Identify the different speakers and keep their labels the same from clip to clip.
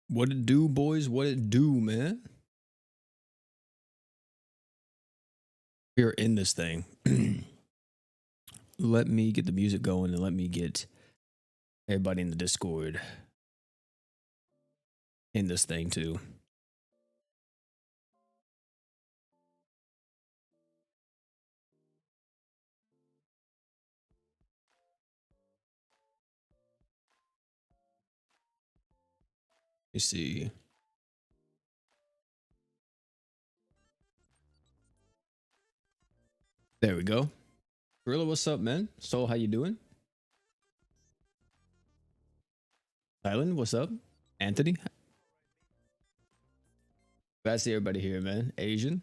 Speaker 1: What it do, boys? What it do, man? We're in this thing. Let me get the music going and let me get everybody in the Discord in this thing too. Let me see. There we go. Gorilla, what's up, man? Soul, how you doing? Tylen, what's up? Anthony? Glad to see everybody here, man. Asian.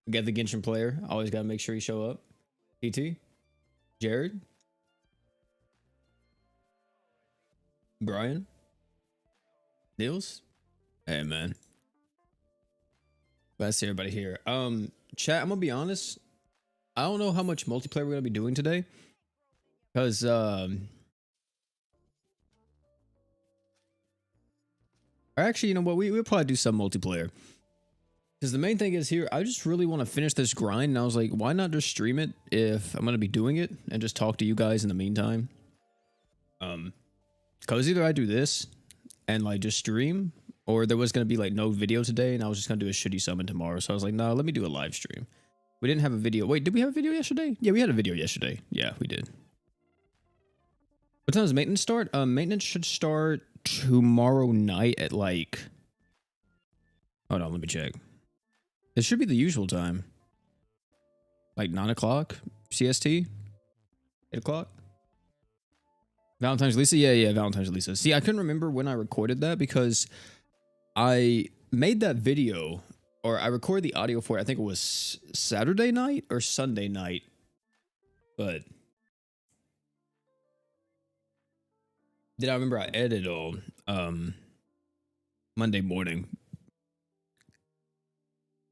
Speaker 1: We got the Genshin player. Always gotta make sure you show up. PT. Jared. Brian. Niels. Hey, man. Glad to see everybody here. Chat, I'm gonna be honest. I don't know how much multiplayer we're gonna be doing today. Because actually, you know what? We'll probably do some multiplayer. Because the main thing is here, I just really want to finish this grind. And I was like, why not just stream it if I'm going to be doing it and just talk to you guys in the meantime? Because either I do this and like just stream, or there was going to be like no video today and I was just going to do a shitty summon tomorrow. So I was like, no, let me do a live stream. We didn't have a video. Wait, did we have a video yesterday? Yeah, we had a video yesterday. Yeah, we did. What time does maintenance start? Maintenance should start tomorrow night at like... Hold on, let me check. It should be the usual time. Like 9 o'clock CST? 8 o'clock? Valentine's Lisa? Yeah, Valentine's Lisa. See, I couldn't remember when I recorded that because I made that video, or I recorded the audio for it, I think it was Saturday night or Sunday night. But then I remember I edited all Monday morning.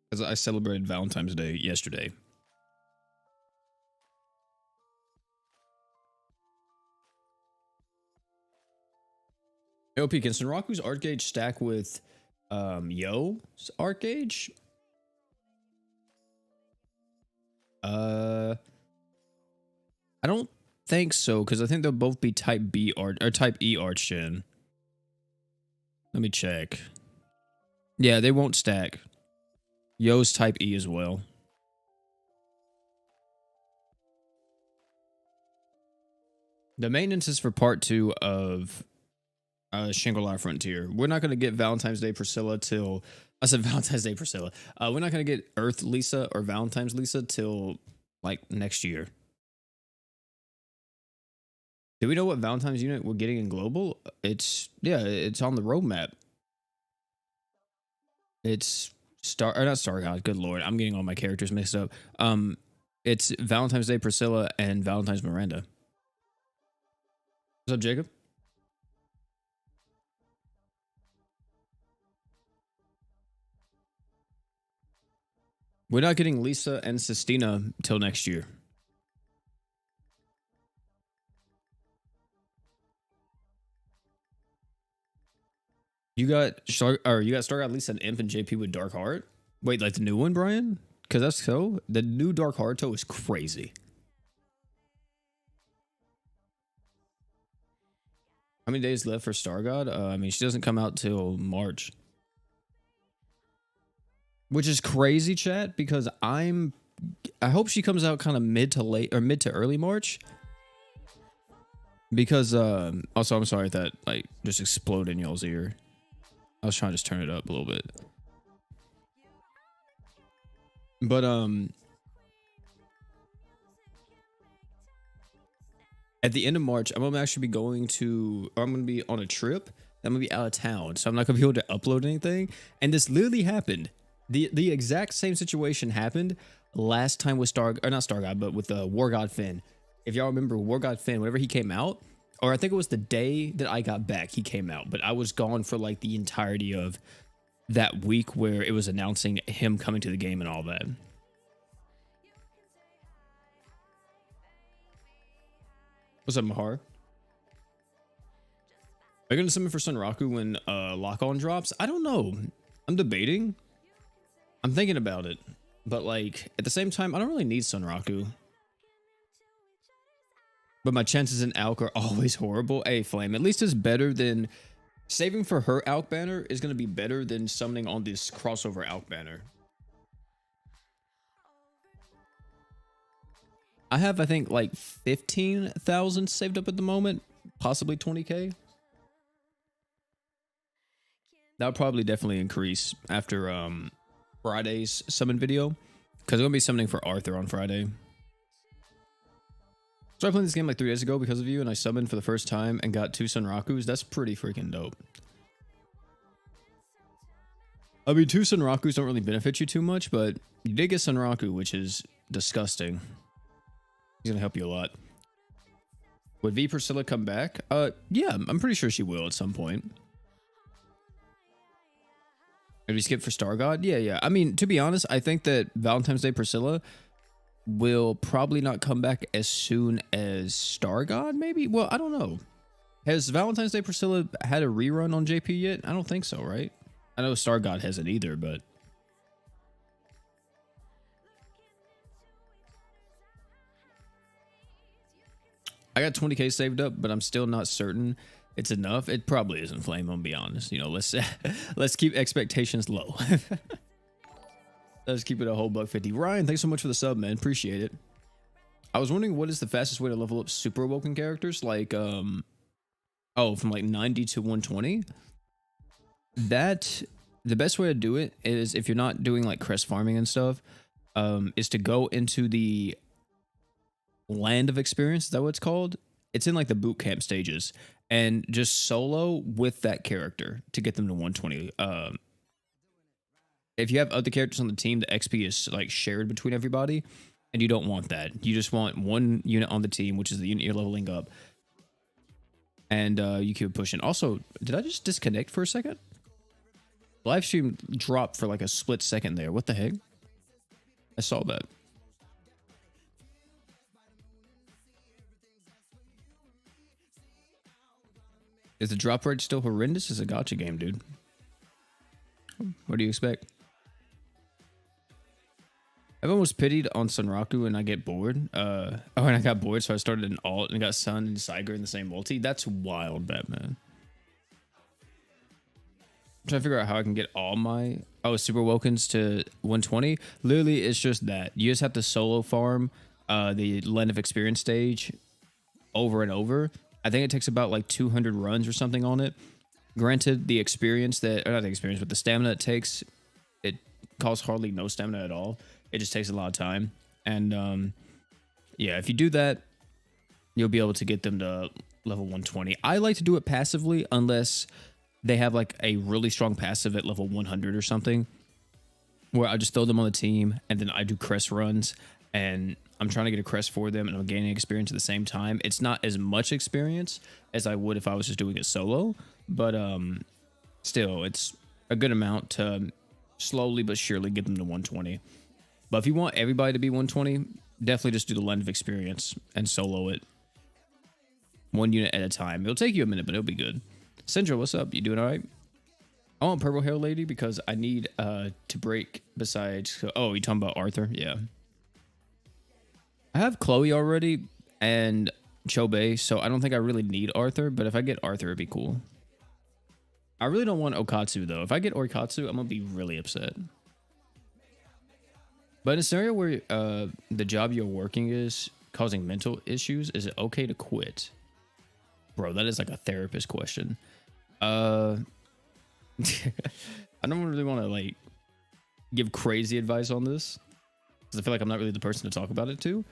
Speaker 1: Because I celebrated Valentine's Day yesterday. OP, can Senraku's art gauge stack with Yo's art gauge? I don't think so, because I think they'll both be type B art or type E art gen. Let me check. Yeah, they won't stack. Yo's type E as well. The maintenance is for part 2 of Shangri-La Frontier. We're not going to get Valentine's Day Priscilla till... I said Valentine's Day Priscilla. We're not going to get Earth Lisa or Valentine's Lisa till like next year. Do we know what Valentine's unit we're getting in Global? It's on the roadmap. It's not Star God. Good Lord, I'm getting all my characters mixed up. It's Valentine's Day Priscilla and Valentine's Miranda. What's up, Jacob? We're not getting Lisa and Sistina till next year. You got Star God, Lisa, and Imp and JP with Dark Heart. Wait, like the new one, Brian? Because that's so. The new Dark Heart toe is crazy. How many days left for Star God? I mean, she doesn't come out till March, which is crazy, chat. Because I hope she comes out kind of mid to early March. Because also, I'm sorry if that like just exploded in y'all's ear. I was trying to just turn it up a little bit. But at the end of March, I'm gonna actually be going to, or I'm gonna be on a trip. I'm gonna be out of town, so I'm not gonna be able to upload anything. And this literally happened. The exact same situation happened last time with not Star God, but with War God Finn. If y'all remember War God Finn, whenever he came out, or I think it was the day that I got back, he came out. But I was gone for like the entirety of that week where it was announcing him coming to the game and all that. What's up, Mahar? Are you gonna summon for Sunraku when lock on drops? I don't know. I'm debating. I'm thinking about it. But like at the same time, I don't really need Sunraku. But my chances in Alk are always horrible. Hey, Flame, at least it's better than saving for her Alk banner is gonna be better than summoning on this crossover Alk banner. I have, I think, like 15,000 saved up at the moment, possibly 20k. That would probably definitely increase after Friday's summon video, because I'm gonna be summoning for Arthur on Friday. So I played this game like 3 days ago because of you, and I summoned for the first time and got 2 Sunrakus. That's pretty freaking dope. I mean, 2 Sunrakus don't really benefit you too much, but you did get Sunraku, which is disgusting. He's gonna help you a lot. Would V Priscilla come back? Yeah, I'm pretty sure she will at some point. If you skip for Star God? Yeah. I mean, to be honest, I think that Valentine's Day Priscilla will probably not come back as soon as Star God, maybe? Well, I don't know. Has Valentine's Day Priscilla had a rerun on JP yet? I don't think so, right? I know Star God hasn't either, but... I got 20k saved up, but I'm still not certain it's enough. It probably isn't, Flame, I'm gonna be honest. You know, let's keep expectations low. Let's keep it a whole $150. Ryan, thanks so much for the sub, man. Appreciate it. I was wondering what is the fastest way to level up super awoken characters, like from like 90 to 120. That the best way to do it is, if you're not doing like crest farming and stuff, is to go into the land of experience. Is that what it's called? It's in like the boot camp stages, and just solo with that character to get them to 120. If you have other characters on the team, the XP is like shared between everybody, and you don't want that. You just want one unit on the team, which is the unit you're leveling up, and you keep pushing. Also, did I just disconnect for a second? Livestream dropped for like a split second there. What the heck? I saw that. Is the drop rate still horrendous? It's a gacha game, dude. What do you expect? I've almost pitied on Sunraku and I get bored. And I got bored, so I started an alt and got Sun and Saiger in the same multi. That's wild, Batman. I'm trying to figure out how I can get all my super Wokens to 120. Literally, it's just that. You just have to solo farm the Land of Experience stage over and over. I think it takes about like 200 runs or something on it. Granted, the experience that, or not the experience, but the stamina it takes, it costs hardly no stamina at all. It just takes a lot of time. And yeah, if you do that, you'll be able to get them to level 120. I like to do it passively unless they have like a really strong passive at level 100 or something, where I just throw them on the team and then I do crest runs and I'm trying to get a crest for them and I'm gaining experience at the same time. It's not as much experience as I would if I was just doing it solo, but still, it's a good amount to slowly but surely get them to 120. But if you want everybody to be 120, definitely just do the Land of Experience and solo it. One unit at a time. It'll take you a minute, but it'll be good. Sindra, what's up? You doing all right? I want Purple Hair Lady because I need to break besides... Oh, you talking about Arthur? Yeah. I have Chloe already and Chobei, so I don't think I really need Arthur, but if I get Arthur, it'd be cool. I really don't want Okatsu, though. If I get Orikatsu, I'm going to be really upset. But in a scenario where the job you're working is causing mental issues, is it okay to quit? Bro, that is like a therapist question. I don't really want to like give crazy advice on this, because I feel like I'm not really the person to talk about it to.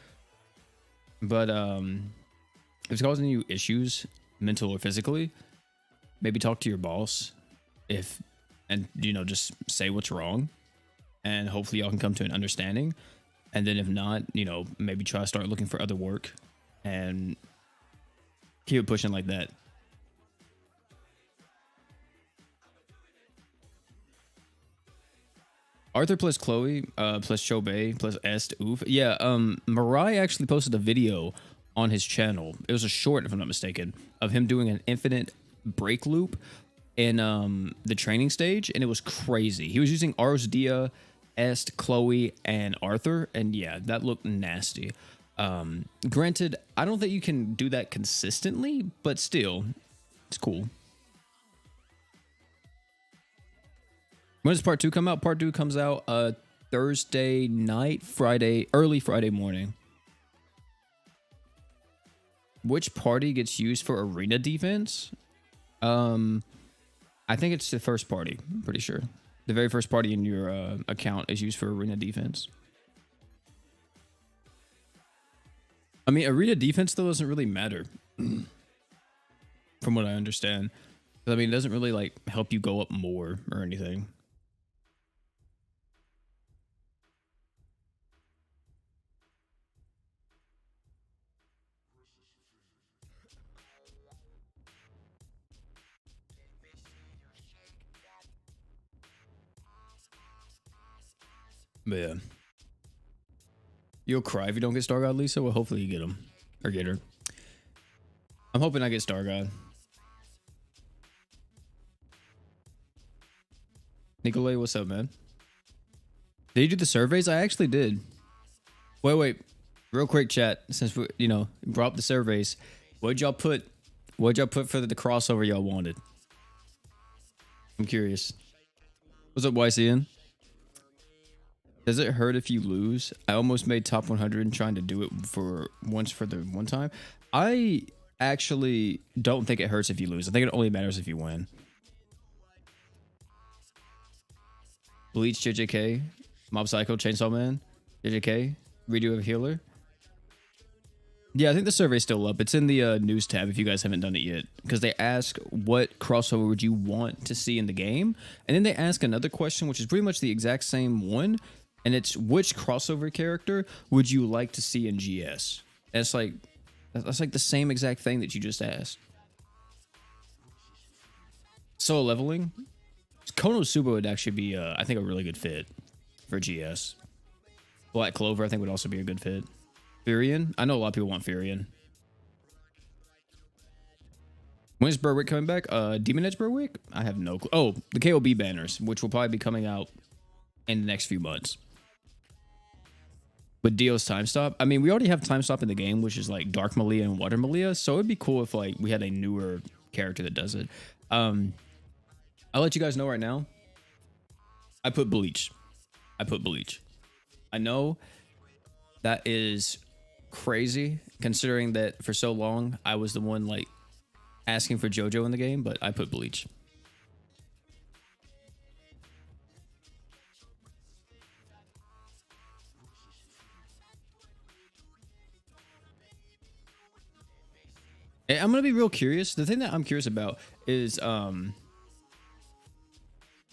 Speaker 1: But if it's causing you issues, mental or physically, maybe talk to your boss, and you know, just say what's wrong, and hopefully y'all can come to an understanding. And then if not, you know, maybe try to start looking for other work and keep it pushing like that. Arthur plus Chloe, plus Chobei, plus Est, oof. Yeah, Mirai actually posted a video on his channel. It was a short, if I'm not mistaken, of him doing an infinite break loop in the training stage, and it was crazy. He was using Ars Dia, Est, Chloe, and Arthur, and yeah, that looked nasty. Granted, I don't think you can do that consistently, but still, it's cool. When does part 2 come out? Part 2 comes out Thursday night, early Friday morning. Which party gets used for arena defense? I think it's the first party. I'm pretty sure. The very first party in your account is used for arena defense. I mean, arena defense, though, doesn't really matter. From what I understand. I mean, it doesn't really, like, help you go up more or anything. But yeah. You'll cry if you don't get Star God, Lisa. Well, hopefully you get him. Or get her. I'm hoping I get Star God. Nicolay, what's up, man? Did you do the surveys? I actually did. Wait. Real quick, chat. Since we, brought up the surveys. What'd y'all put for the crossover y'all wanted? I'm curious. What's up, YCN? Does it hurt if you lose? I almost made top 100 trying to do it for the one time. I actually don't think it hurts if you lose. I think it only matters if you win. Bleach, JJK, Mob Psycho, Chainsaw Man, JJK, Redo of Healer. Yeah, I think the survey's still up. It's in the news tab if you guys haven't done it yet. Because they ask what crossover would you want to see in the game. And then they ask another question, which is pretty much the exact same one. And it's which crossover character would you like to see in GS? And it's like, that's like the same exact thing that you just asked. Solo leveling. Konosuba would actually be, I think, a really good fit for GS. Black Clover, I think, would also be a good fit. Furion? I know a lot of people want Furion. When is Berwick coming back? Demon Edge Berwick? I have no clue. Oh, the KOB banners, which will probably be coming out in the next few months. With Dio's time stop, I mean, we already have time stop in the game, which is like Dark Malia and Water Malia. So it'd be cool if like we had a newer character that does it. I'll let you guys know right now. I put Bleach. I know that is crazy considering that for so long I was the one like asking for JoJo in the game, but I put Bleach. I'm gonna be real curious. The thing that I'm curious about is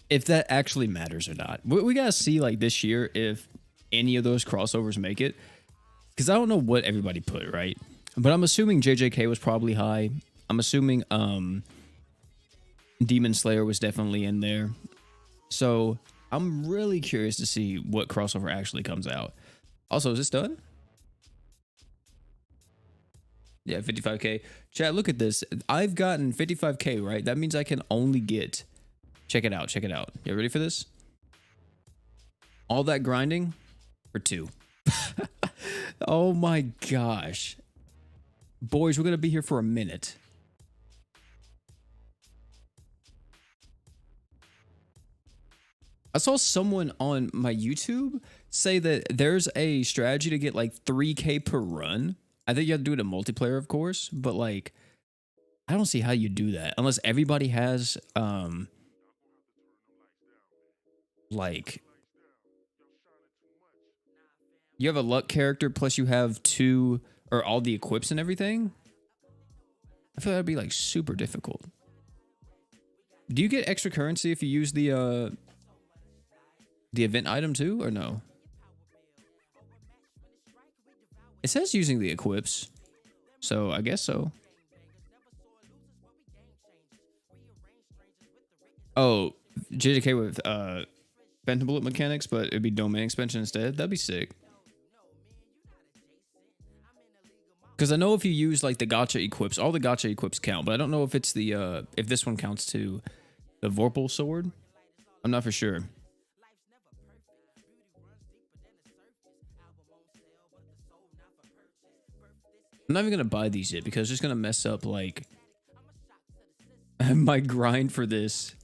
Speaker 1: if that actually matters or not. We gotta see like this year if any of those crossovers make it, because I don't know what everybody put, right? But I'm assuming JJK was probably high. I'm assuming Demon Slayer was definitely in there. So I'm really curious to see what crossover actually comes out. Also, is this done? Yeah, 55k. Chat, look at this. I've gotten 55k, right? That means I can only get... Check it out. You ready for this? All that grinding for 2. Oh my gosh. Boys, we're going to be here for a minute. I saw someone on my YouTube say that there's a strategy to get like 3k per run. I think you have to do it in multiplayer, of course, but like, I don't see how you do that unless everybody has, like, you have a luck character plus you have 2 or all the equips and everything. I feel that'd be like super difficult. Do you get extra currency if you use the event item too, or no? It says using the equips, so I guess so. Oh, JJK with Phantom Bullet mechanics, but it'd be domain expansion instead. That'd be sick. Because I know if you use like the gacha equips, all the gacha equips count, but I don't know if it's the if this one counts to the Vorpal sword. I'm not for sure. I'm not even gonna buy these yet because it's just gonna mess up like my grind for this.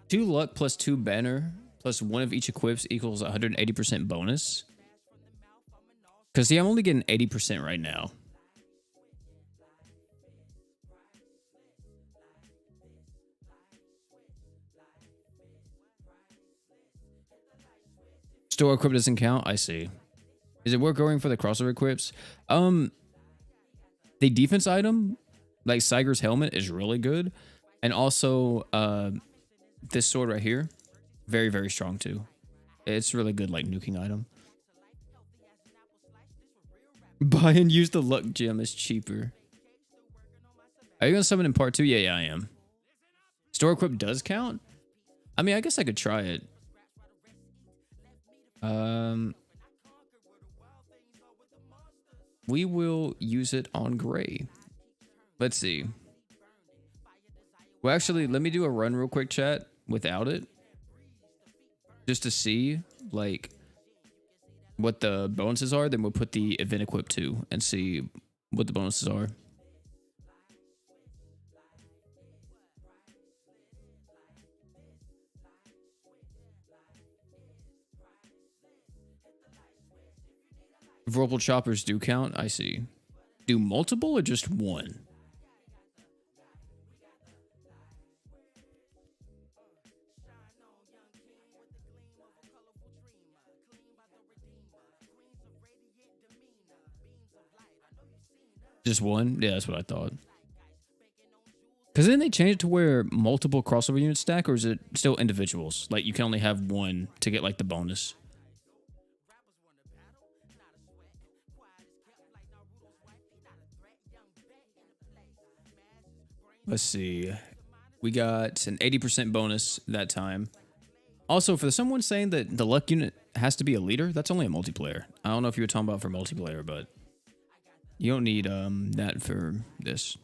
Speaker 1: 2 luck plus 2 banner plus 1 of each equips equals 180% bonus. Because see, I'm only getting 80% right now. Store equip doesn't count. I see. Is it worth going for the crossover equips? The defense item, like Saiger's helmet, is really good, and also this sword right here, very very strong too. It's really good, like nuking item. Buy and use the luck gem is cheaper. Are you gonna summon in part 2? Yeah, I am. Store equip does count. I mean, I guess I could try it. We will use it on Gray. Let's see. Well, actually, let me do a run real quick, chat, without it. Just to see, like, what the bonuses are. Then we'll put the event equip too and see what the bonuses are. Vorpal choppers do count. I see. Do multiple or just one? Just one? Yeah, that's what I thought. Because then they changed it to where multiple crossover units stack, or is it still individuals? Like you can only have one to get like the bonus. Let's see. We got an 80% bonus that time. Also, for someone saying that the luck unit has to be a leader, that's only a multiplayer. I don't know if you were talking about for multiplayer, but you don't need that for this.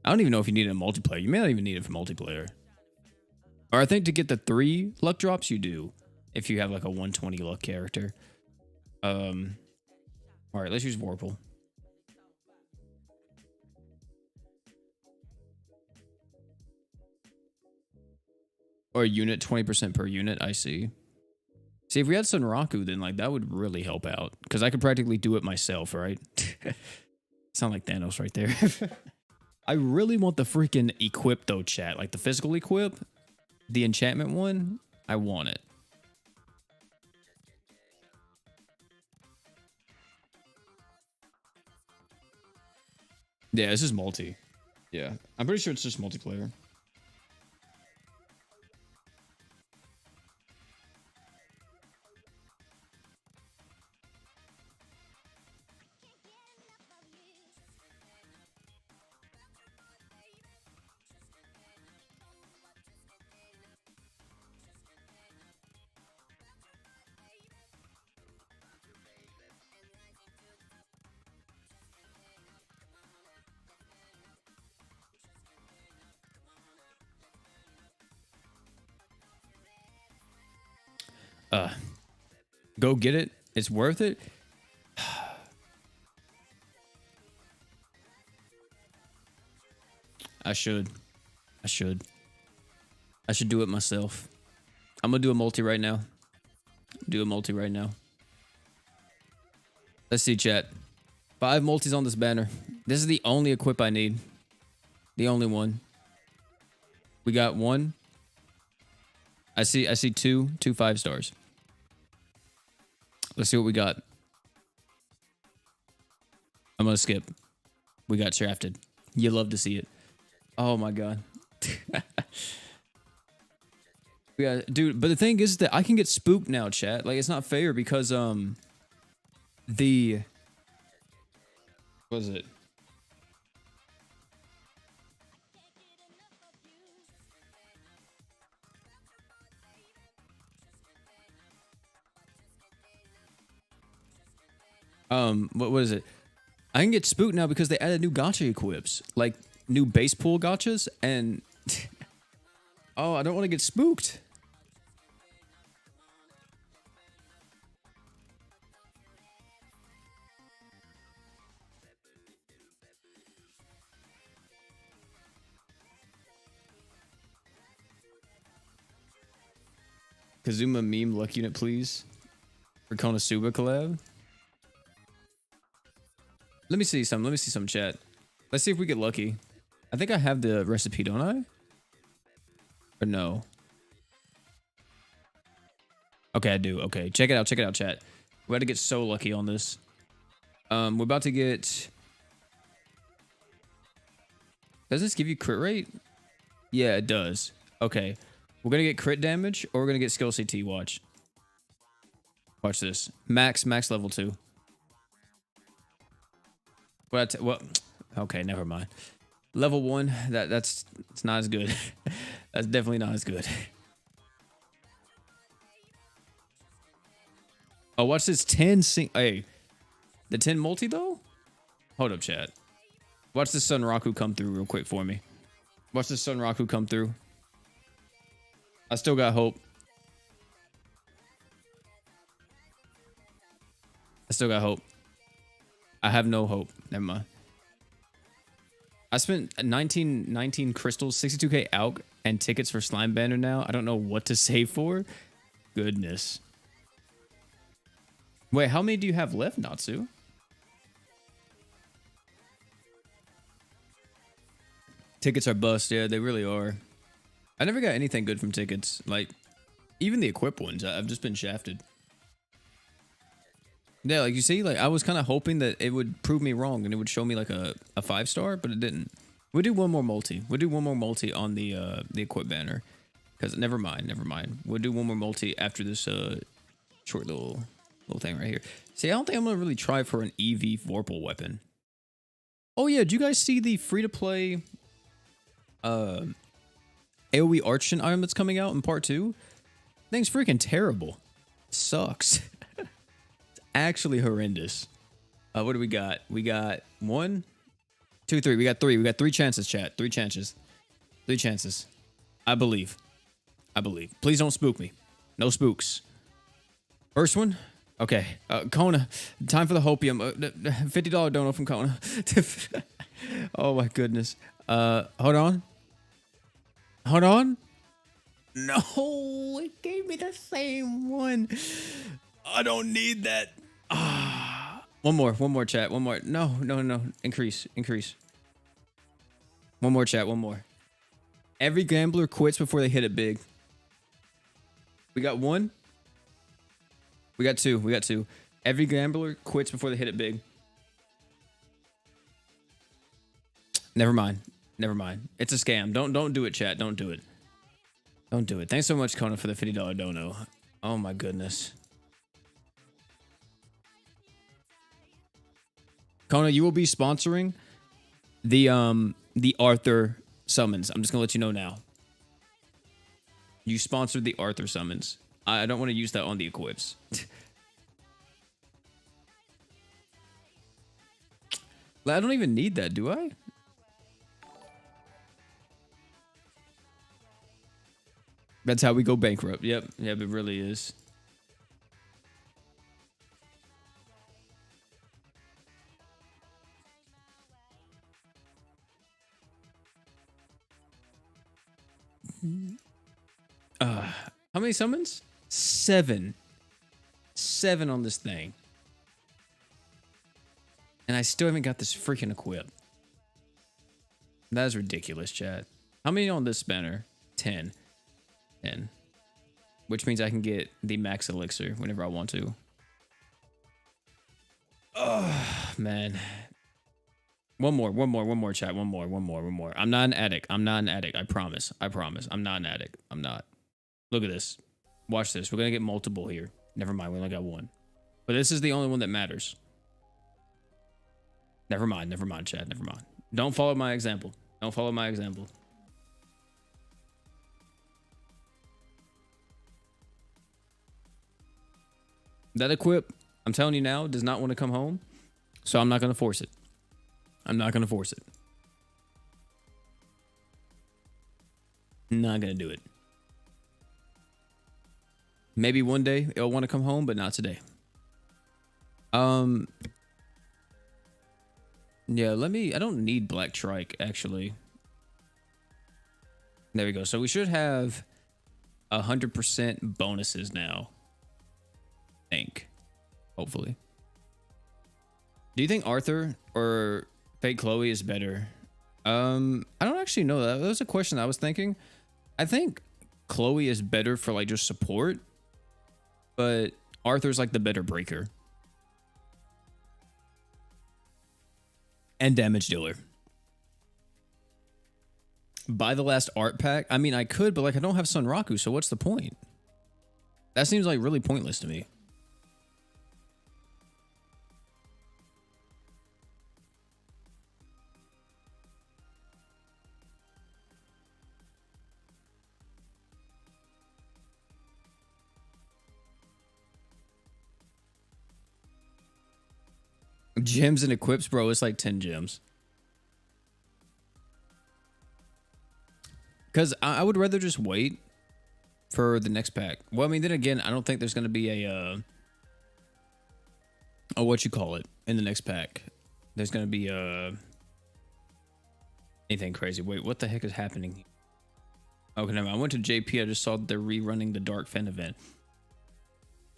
Speaker 1: I don't even know if you need it in multiplayer. You may not even need it for multiplayer. Or I think to get the 3 luck drops, you do. If you have like a 120 luck character. Alright, let's use Vorpal. Or a unit, 20% per unit, I see. See, if we had Sunraku, then like that would really help out. Because I could practically do it myself, right? Sound like Thanos right there. I really want the freaking equip though, chat. Like the physical equip, the enchantment one, I want it. Yeah, this is multi. Yeah, I'm pretty sure it's just multiplayer. Go get it. It's worth it. I should do it myself. I'm gonna do a multi right now. Let's see, chat. 5 multis on this banner. This is the only equip I need. The only one. We got 1. I see 2 5 stars. Let's see what we got. I'm gonna skip. We got shafted. You love to see it. Oh my god. Yeah, dude, but the thing is that I can get spooked now, chat. Like it's not fair because what is it? What is it? I can get spooked now because they added new gacha equips, like new base pool gachas, and oh, I don't want to get spooked. Kazuma meme luck unit, please. For Konosuba collab. Let me see some. Let me see some chat. Let's see if we get lucky. I think I have the recipe, don't I? Or no? Okay, I do. Okay, check it out. Check it out, chat. We had to get so lucky on this. We're about to get. Does this give you crit rate? Yeah, it does. Okay. We're going to get crit damage or we're going to get skill CT. Watch. Watch this. Max level 2. What? Okay, never mind. Level 1, that's it's not as good. That's definitely not as good. Oh, watch this 10 hey. The 10 multi though? Hold up, chat. Watch the Sun Raku come through real quick for me. Watch the Sun Raku come through. I still got hope. I still got hope. I have no hope. Never mind. I spent 19 crystals, 62k AUG, and tickets for Slime Banner now. I don't know what to save for. Goodness. Wait, how many do you have left, Natsu? Tickets are bust. Yeah, they really are. I never got anything good from tickets. Like, even the equip ones, I've just been shafted. Yeah, like you see, like I was kind of hoping that it would prove me wrong and it would show me like a 5-star, but it didn't. We'll do one more multi. We'll do one more multi on the equip banner. Because never mind. We'll do one more multi after this short little thing right here. See, I don't think I'm gonna really try for an EV Vorpal weapon. Oh yeah, did you guys see the free-to-play AoE Archon item that's coming out in part 2? Thing's freaking terrible. Sucks. It's actually horrendous. What do we got? We got 1, 2, 3. We got 3. We got 3 chances, chat. 3 chances. 3 chances. I believe. Please don't spook me. No spooks. First one. Okay. Kona. Time for the hopium. $50 dono from Kona. Oh my goodness. Hold on. No, it gave me the same one. I don't need that. One more, chat. One more. No. Increase. One more, chat. One more. Every gambler quits before they hit it big. We got 1. We got 2. Every gambler quits before they hit it big. Never mind. It's a scam. Don't do it, chat. Don't do it. Thanks so much, Kona, for the $50 dono. Oh my goodness. Kona, you will be sponsoring the Arthur summons. I'm just gonna let you know now. You sponsored the Arthur summons. I don't want to use that on the equips. I don't even need that, do I? That's how we go bankrupt. Yep, it really is. How many summons? 7. 7 on this thing. And I still haven't got this freaking equip. That is ridiculous, chat. How many on this banner? 10. 10. Which means I can get the max elixir whenever I want to. Oh, man. One more, chat. One more. I'm not an addict. I promise. I'm not an addict. I'm not. Look at this. Watch this. We're going to get multiple here. Never mind. We only got 1. But this is the only one that matters. Never mind, chat. Never mind. Don't follow my example. That equip I'm telling you now, does not want to come home. So I'm not going to force it. I'm not going to force it. Not going to do it. Maybe one day it'll want to come home, but not today. Yeah, I don't need Black Trike, actually. There we go. So we should have 100% bonuses now. I think. Hopefully. Do you think Arthur or Fake Chloe is better? I don't actually know that. That was a question I was thinking. I think Chloe is better for like just support, but Arthur's like the better breaker and damage dealer. Buy the last art pack. I mean, I could, but like I don't have Sunraku, so what's the point? That seems like really pointless to me. Gems and equips, bro. It's like 10 gems. Because I would rather just wait for the next pack. Well, I mean, then again, I don't think there's going to be a what you call it in the next pack. There's going to be anything crazy. Wait, what the heck is happening? Okay, never mind. I went to JP. I just saw they're rerunning the Dark Fen event.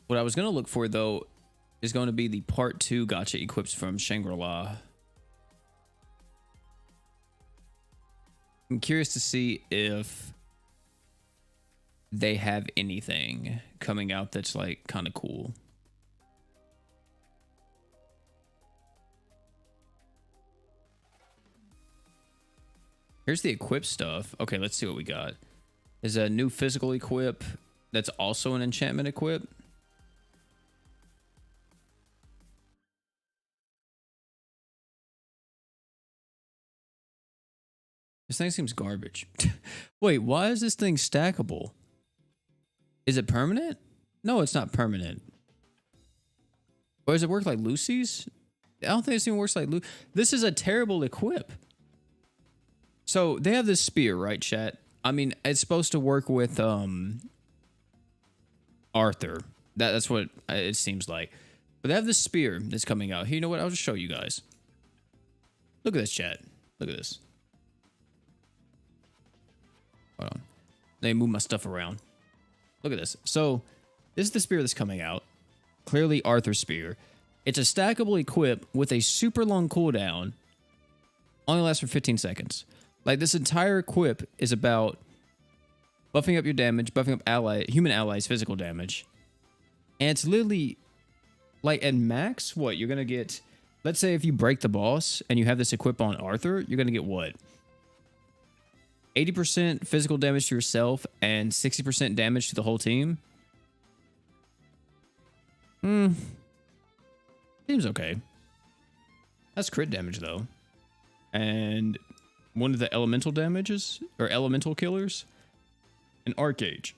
Speaker 1: What I was going to look for, though, is going to be the part 2 gacha equips from Shangri-La. I'm curious to see if they have anything coming out that's like kind of cool. Here's the equip stuff. Okay, let's see what we got. There's a new physical equip that's also an enchantment equip. This thing seems garbage. Wait, why is this thing stackable? Is it permanent? No, it's not permanent. Or does it work like Lucy's? I don't think it even works like Lucy. This is a terrible equip. So they have this spear, right, chat? I mean, it's supposed to work with Arthur. That's what it seems like. But they have this spear that's coming out. Here, you know what? I'll just show you guys. Look at this, chat. Look at this. Hold on. Let me move my stuff around. Look at this. So, this is the spear that's coming out. Clearly Arthur's spear. It's a stackable equip with a super long cooldown. Only lasts for 15 seconds. Like, this entire equip is about buffing up your damage, buffing up human allies' physical damage. And it's literally, like, at max, what? You're going to get, let's say if you break the boss and you have this equip on Arthur, you're going to get what? 80% physical damage to yourself and 60% damage to the whole team. Seems okay. That's crit damage, though. And one of the elemental damages, or elemental killers, an Archage.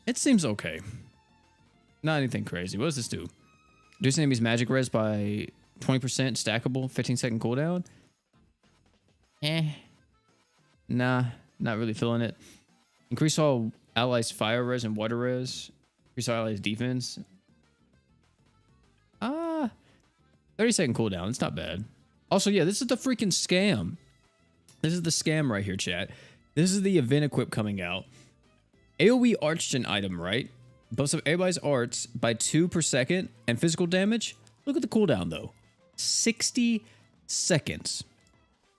Speaker 1: It seems okay. Not anything crazy. What does this do? Reduce enemies magic res by 20%, stackable, 15-second cooldown. Nah, not really feeling it. Increase all allies' fire res and water res. Increase all allies' defense. 30-second cooldown. It's not bad. Also, yeah, this is the freaking scam. This is the scam right here, chat. This is the event equip coming out. AoE Archgen item, right? Buffs up everybody's arts by 2 per second and physical damage. Look at the cooldown, though. 60 seconds.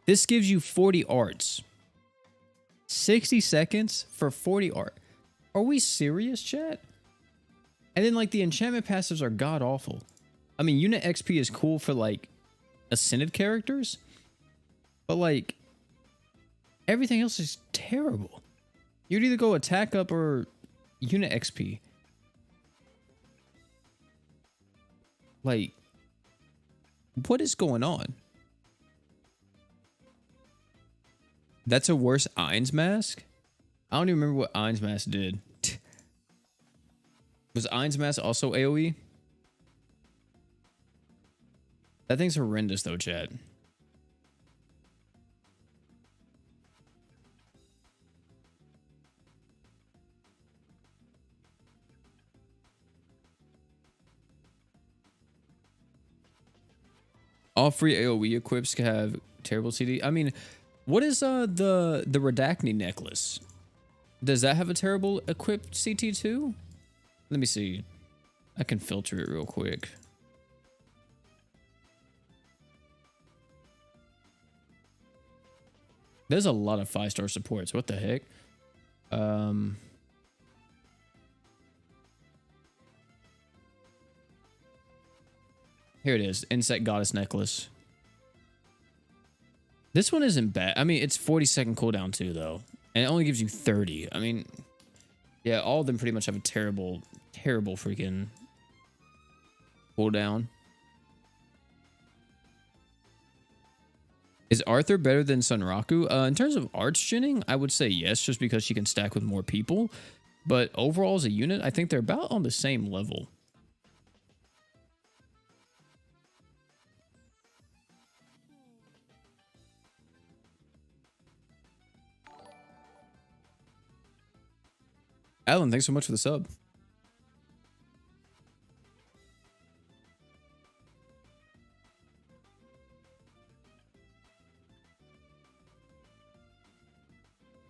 Speaker 1: This gives you 40 arts. 60 seconds for 40 art. Are we serious, chat? And then, like, the enchantment passives are god-awful. I mean, unit XP is cool for, like, ascended characters. But, like, everything else is terrible. You'd either go attack up or unit XP. Like, what is going on? That's a worse Ain's Mask? I don't even remember what Ain's Mask did. Was Ain's Mask also AoE? That thing's horrendous though, chat. All free AoE equips can have terrible CD. I mean, what is the Redacne necklace? Does that have a terrible equipped CT too? Let me see. I can filter it real quick. There's a lot of 5-star supports. What the heck? Here it is. Insect Goddess Necklace. This one isn't bad. I mean, it's 40-second cooldown too, though. And it only gives you 30. I mean, yeah, all of them pretty much have a terrible, terrible freaking cooldown. Is Arthur better than Sunraku? In terms of arch genning, I would say yes, just because she can stack with more people. But overall as a unit, I think they're about on the same level. Alan, thanks so much for the sub.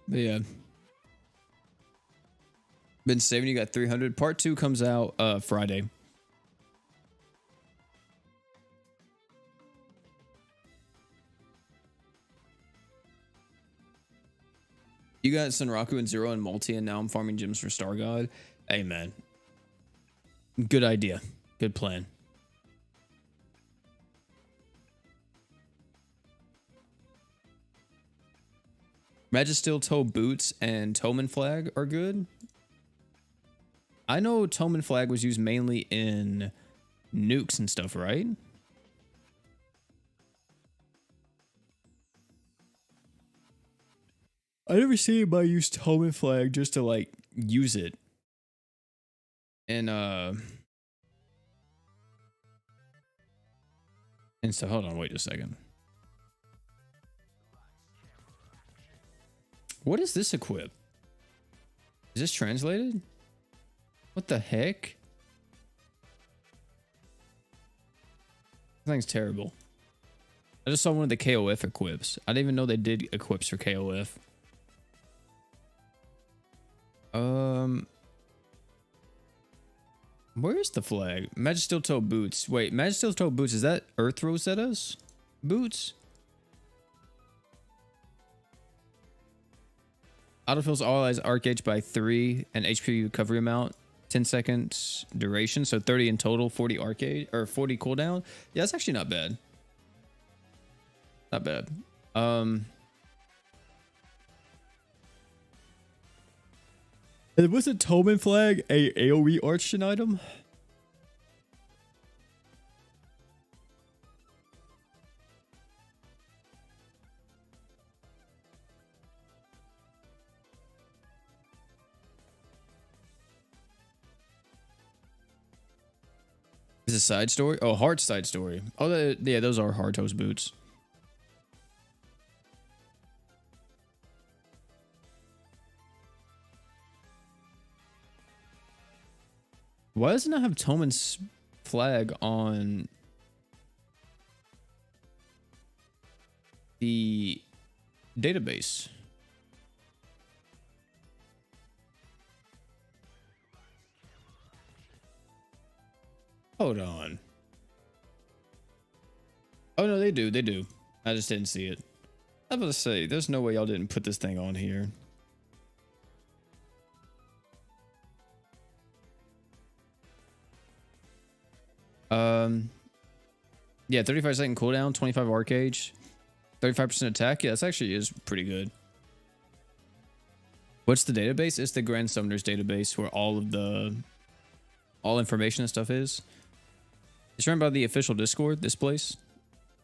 Speaker 1: But yeah. Been saving, you got 300. Part 2 comes out Friday. You got Sunraku and Zero and Multi, and now I'm farming gems for Star God. Hey, man. Good idea. Good plan. Magisteel Toe Boots and Toman Flag are good. I know Toman Flag was used mainly in nukes and stuff, right? I never see anybody use Toman Flag just to like use it. And so hold on, wait a second. What is this equip? Is this translated? What the heck? This thing's terrible. I just saw one of the KOF equips. I didn't even know they did equips for KOF. Where's the flag? Magisteel Toe Boots. Wait, Magisteel Toe Boots, is that Earth Rosetta's boots? Autofills all allies arc by 3 and HP recovery amount, 10 seconds duration, so 30 in total, 40 arcade or 40 cooldown. Yeah, that's actually not bad. Not bad. Was the Toman Flag a AoE arch item? Is it a side story? Oh, Heart side story. Oh, yeah, those are Hard Toes boots. Why doesn't it have Toman's flag on the database? Hold on. Oh, no, they do. They do. I just didn't see it. I was about to say, there's no way y'all didn't put this thing on here. Yeah, 35-second cooldown, 25 arc age, 35% attack. Yeah, this actually is pretty good. What's the database? It's the Grand Summoners database where all information and stuff is. It's run by the official Discord, this place.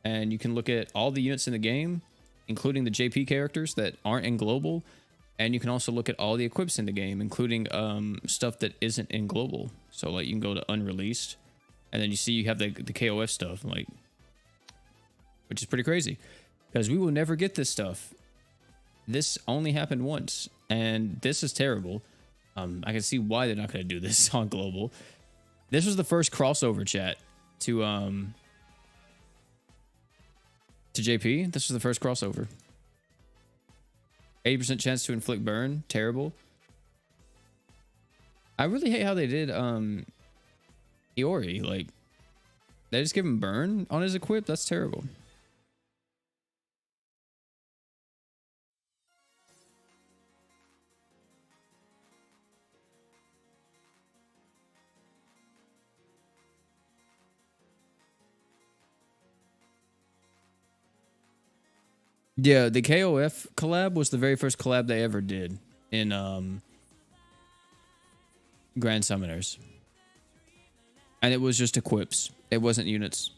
Speaker 1: And you can look at all the units in the game, including the JP characters that aren't in global. And you can also look at all the equips in the game, including stuff that isn't in global. So like you can go to unreleased. And then you see you have the KOF stuff. Like, which is pretty crazy because we will never get this stuff. This only happened once, and this is terrible. I can see why they're not going to do this on global. This was the first crossover chat to JP. This was the first crossover. 80% chance to inflict burn. Terrible. I really hate how they did Iori. Like, they just give him burn on his equip. That's terrible. Yeah, the KOF collab was the very first collab they ever did in Grand Summoners. And it was just equips. It wasn't units.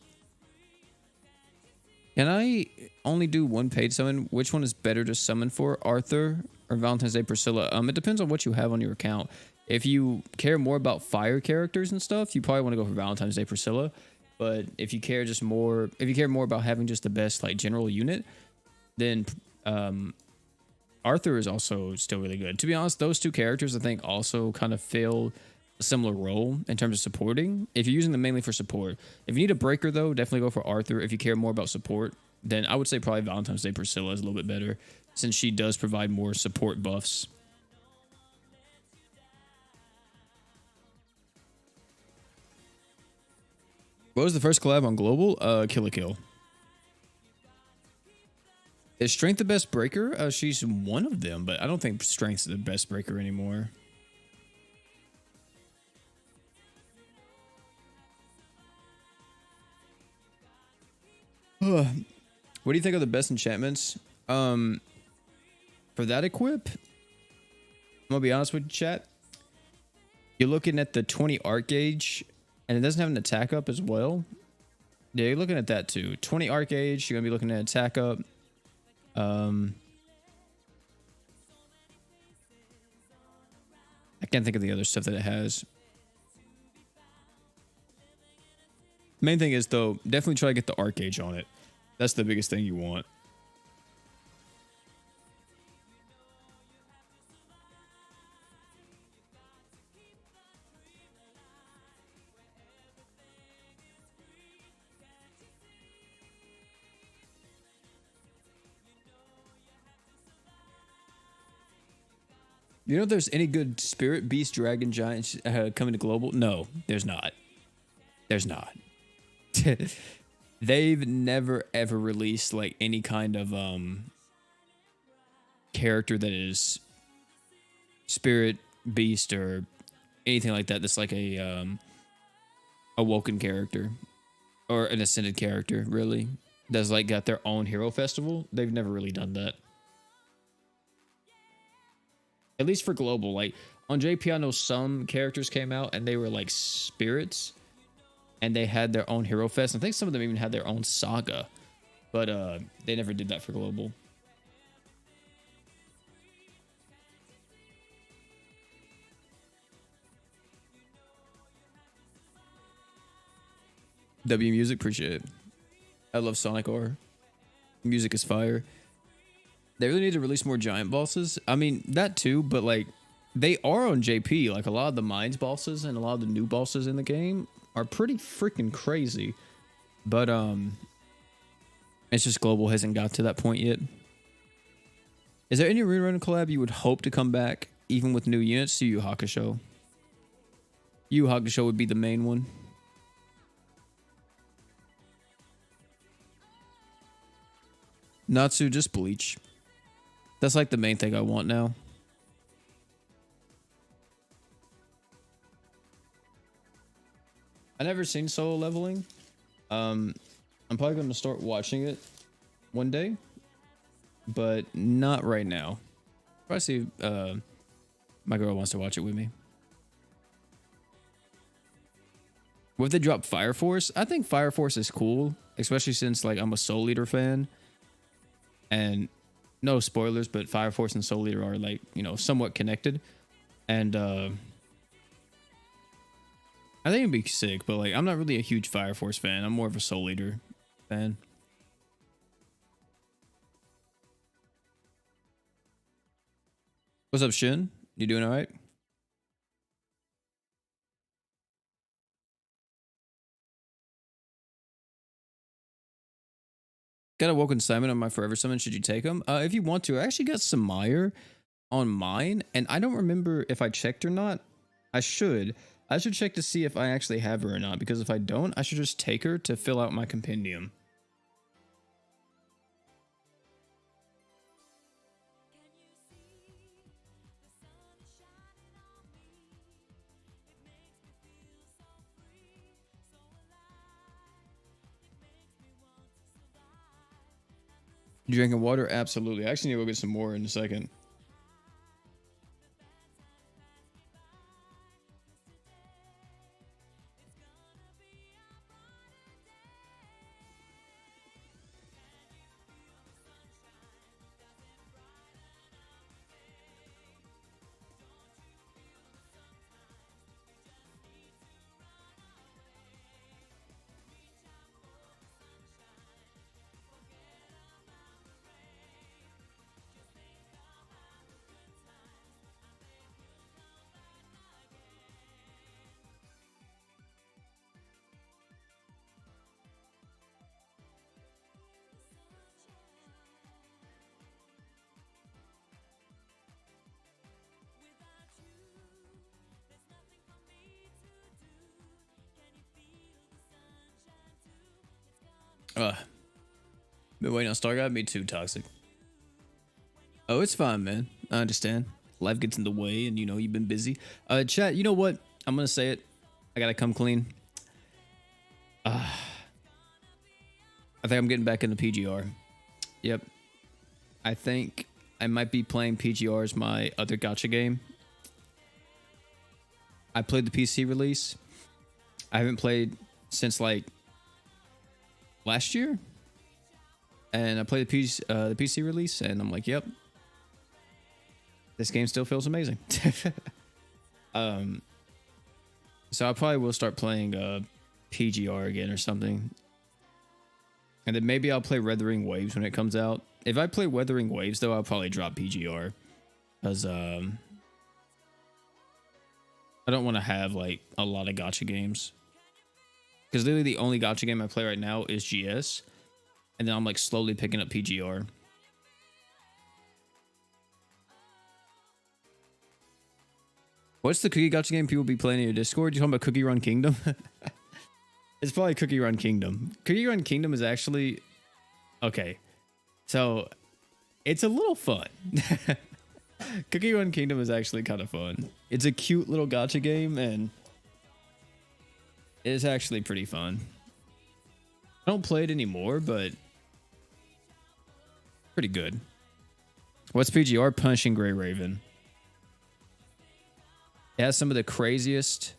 Speaker 1: Can I only do one paid summon? Which one is better to summon for? Arthur or Valentine's Day Priscilla? It depends on what you have on your account. If you care more about fire characters and stuff, you probably want to go for Valentine's Day Priscilla. But if you care more about having just the best like general unit, then Arthur is also still really good. To be honest, those two characters I think also kind of fill a similar role in terms of supporting. If you're using them mainly for support. If you need a breaker though, definitely go for Arthur. If you care more about support, then I would say probably Valentine's Day Priscilla is a little bit better since she does provide more support buffs. What was the first collab on global? Kill a Kill. Is Strength the best breaker? She's one of them, but I don't think Strength's the best breaker anymore. What do you think are the best enchantments? For that equip, I'm gonna be honest with you, chat. You're looking at the 20 arc gauge, and it doesn't have an attack up as well. Yeah, you're looking at that too. 20 arc gauge, you're gonna be looking at attack up. I can't think of the other stuff that it has. Main thing is though, definitely try to get the arc gauge on it. That's the biggest thing you want. You know if there's any good Spirit, Beast, Dragon, Giants coming to global? No, there's not. There's not. They've never ever released like any kind of character that is Spirit, Beast, or anything like that. That's like a awoken character or an ascended character, really. That's like got their own hero festival. They've never really done that. At least for global, like on JP, I know some characters came out and they were like spirits, and they had their own hero fest. I think some of them even had their own saga, but they never did that for global. W Music, appreciate it. I love Sonic R. Music is fire. They really need to release more giant bosses. I mean, that too, but like they are on JP. Like a lot of the mines bosses and a lot of the new bosses in the game are pretty freaking crazy. But it's just global hasn't got to that point yet. Is there any rerun collab you would hope to come back even with new units? Yu Yu Hakusho. Yu Yu Hakusho would be the main one. Natsu, just Bleach. That's like the main thing I want now. I never seen Solo Leveling. I'm probably going to start watching it one day, but not right now. Probably see my girl wants to watch it with me. What if they drop Fire Force? I think Fire Force is cool, especially since like I'm a Soul Eater fan. And no spoilers, but Fire Force and Soul Eater are like, you know, somewhat connected. And I think it'd be sick, but like I'm not really a huge Fire Force fan. I'm more of a Soul Eater fan. What's up, Shin? You doing all right? Got a Woken Simon on my Forever Summon. Should you take him? If you want to. I actually got Samire on mine, and I don't remember if I checked or not. I should. I should check to see if I actually have her or not, because if I don't, I should just take her to fill out my compendium. You drinking water? Absolutely. I actually need to go get some more in a second. Been waiting on Star God. Me too, Toxic. Oh, it's fine, man. I understand. Life gets in the way, and you know you've been busy. Chat. You know what? I'm gonna say it. I gotta come clean. I think I'm getting back into PGR. Yep. I think I might be playing PGR as my other gacha game. I played the PC release. I haven't played since like last year, and I played the PC release, and I'm like, yep, this game still feels amazing. So I probably will start playing PGR again or something, and then maybe I'll play Weathering Waves when it comes out. If I play Weathering Waves though, I'll probably drop PGR, because I don't want to have like a lot of gacha games. Because literally the only gacha game I play right now is GS. And then I'm like slowly picking up PGR. What's the cookie gacha game people be playing in your Discord? You talking about Cookie Run Kingdom? It's probably Cookie Run Kingdom. Cookie Run Kingdom is actually... Okay. So, it's a little fun. Cookie Run Kingdom is actually kind of fun. It's a cute little gacha game, and... it's actually pretty fun. I don't play it anymore, but pretty good. What's PGR? Punishing Grey Raven. It has some of the craziest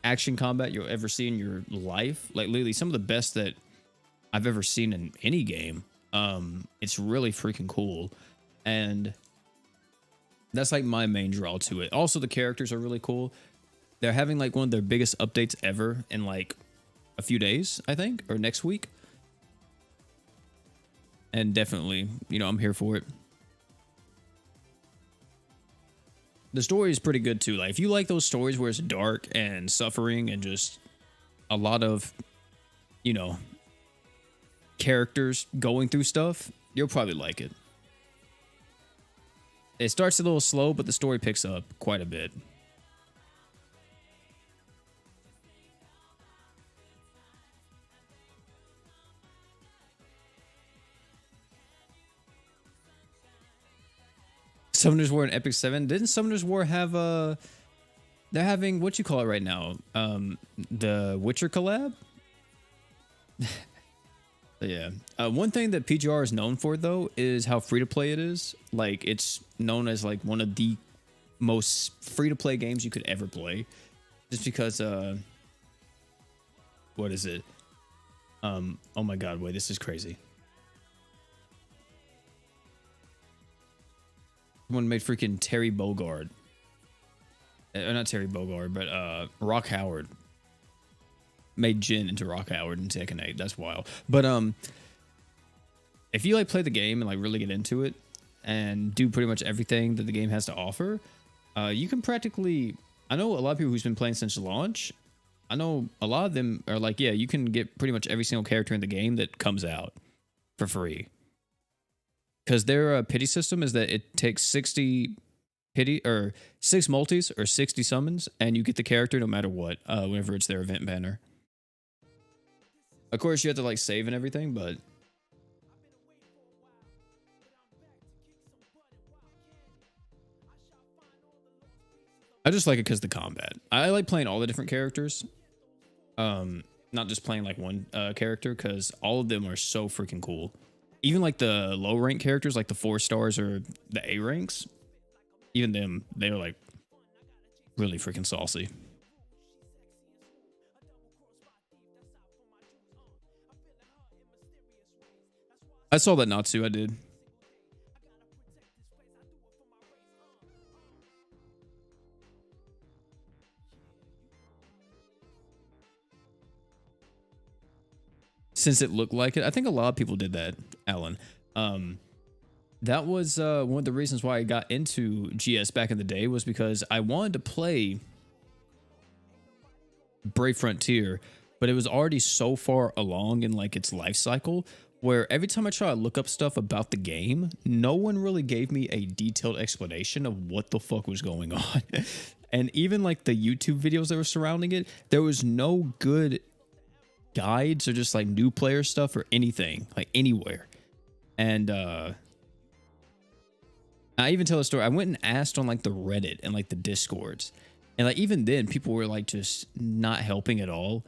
Speaker 1: action combat you'll ever see in your life. Like literally some of the best that I've ever seen in any game. It's really freaking cool. And that's like my main draw to it. Also, the characters are really cool. They're having like one of their biggest updates ever in like a few days, I think, or next week. And definitely, you know, I'm here for it. The story is pretty good too. Like if you like those stories where it's dark and suffering and just a lot of, you know, characters going through stuff, you'll probably like it. It starts a little slow, but the story picks up quite a bit. Summoner's War and Epic 7. Didn't Summoner's War have they're having what you call it right now? The Witcher collab? Yeah. One thing that PGR is known for though is how free to play it is. Like it's known as like one of the most free to play games you could ever play. Just because what is it? Oh my god, wait, this is crazy. Someone made freaking Terry Bogard. Not Terry Bogard, but Rock Howard. Made Jin into Rock Howard in Tekken 8. That's wild. But if you like play the game and like really get into it, and do pretty much everything that the game has to offer, you can practically, I know a lot of people who's been playing since launch, I know a lot of them are like, yeah, you can get pretty much every single character in the game that comes out for free. Because their pity system is that it takes 60 pity or 6 multis or 60 summons, and you get the character no matter what, whenever it's their event banner. Of course, you have to like save and everything, but I just like it because the combat. I like playing all the different characters. Not just playing like one character, because all of them are so freaking cool. Even like the low rank characters, like the 4 stars or the A ranks, even them, they're like really freaking saucy. I saw that Natsu, I did. Since it looked like it, I think a lot of people did that, Alan. That was one of the reasons why I got into GS back in the day, was because I wanted to play Brave Frontier, but it was already so far along in like its life cycle, where every time I try to look up stuff about the game, no one really gave me a detailed explanation of what the fuck was going on. And even like the YouTube videos that were surrounding it, there was no good guides or just like new player stuff or anything, like anywhere. And I even tell a story. I went and asked on like the Reddit and like the Discords, and like even then people were like just not helping at all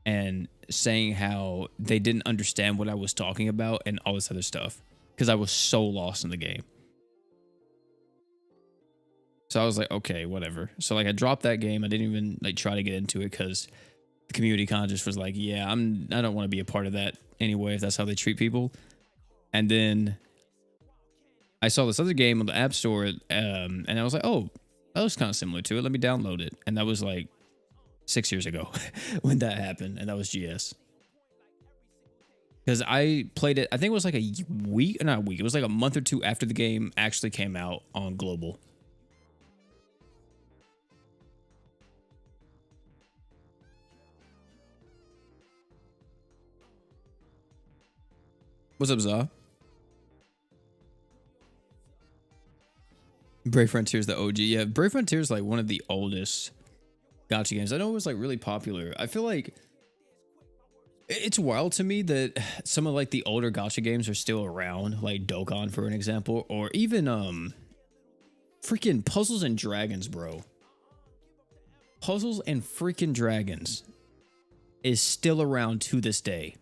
Speaker 1: and saying how they didn't understand what I was talking about and all this other stuff, because I was so lost in the game. So I was like, okay, whatever. So like I dropped that game. I didn't even like try to get into it, because the community kind of just was like, yeah, I don't want to be a part of that anyway, if that's how they treat people. And then I saw this other game on the App Store, and I was like, oh, that looks kind of similar to it. Let me download it. And that was like 6 years ago when that happened, and that was GS. Because I played it, I think it was like a week, not a week, it was like a month or two after the game actually came out on global. What's up, Za? Brave Frontier is the OG. Yeah, Brave Frontier is like one of the oldest gacha games. I know it was like really popular. I feel like it's wild to me that some of like the older gacha games are still around, like Dokkan for an example, or even freaking Puzzles and Dragons, bro. Puzzles and freaking Dragons is still around to this day.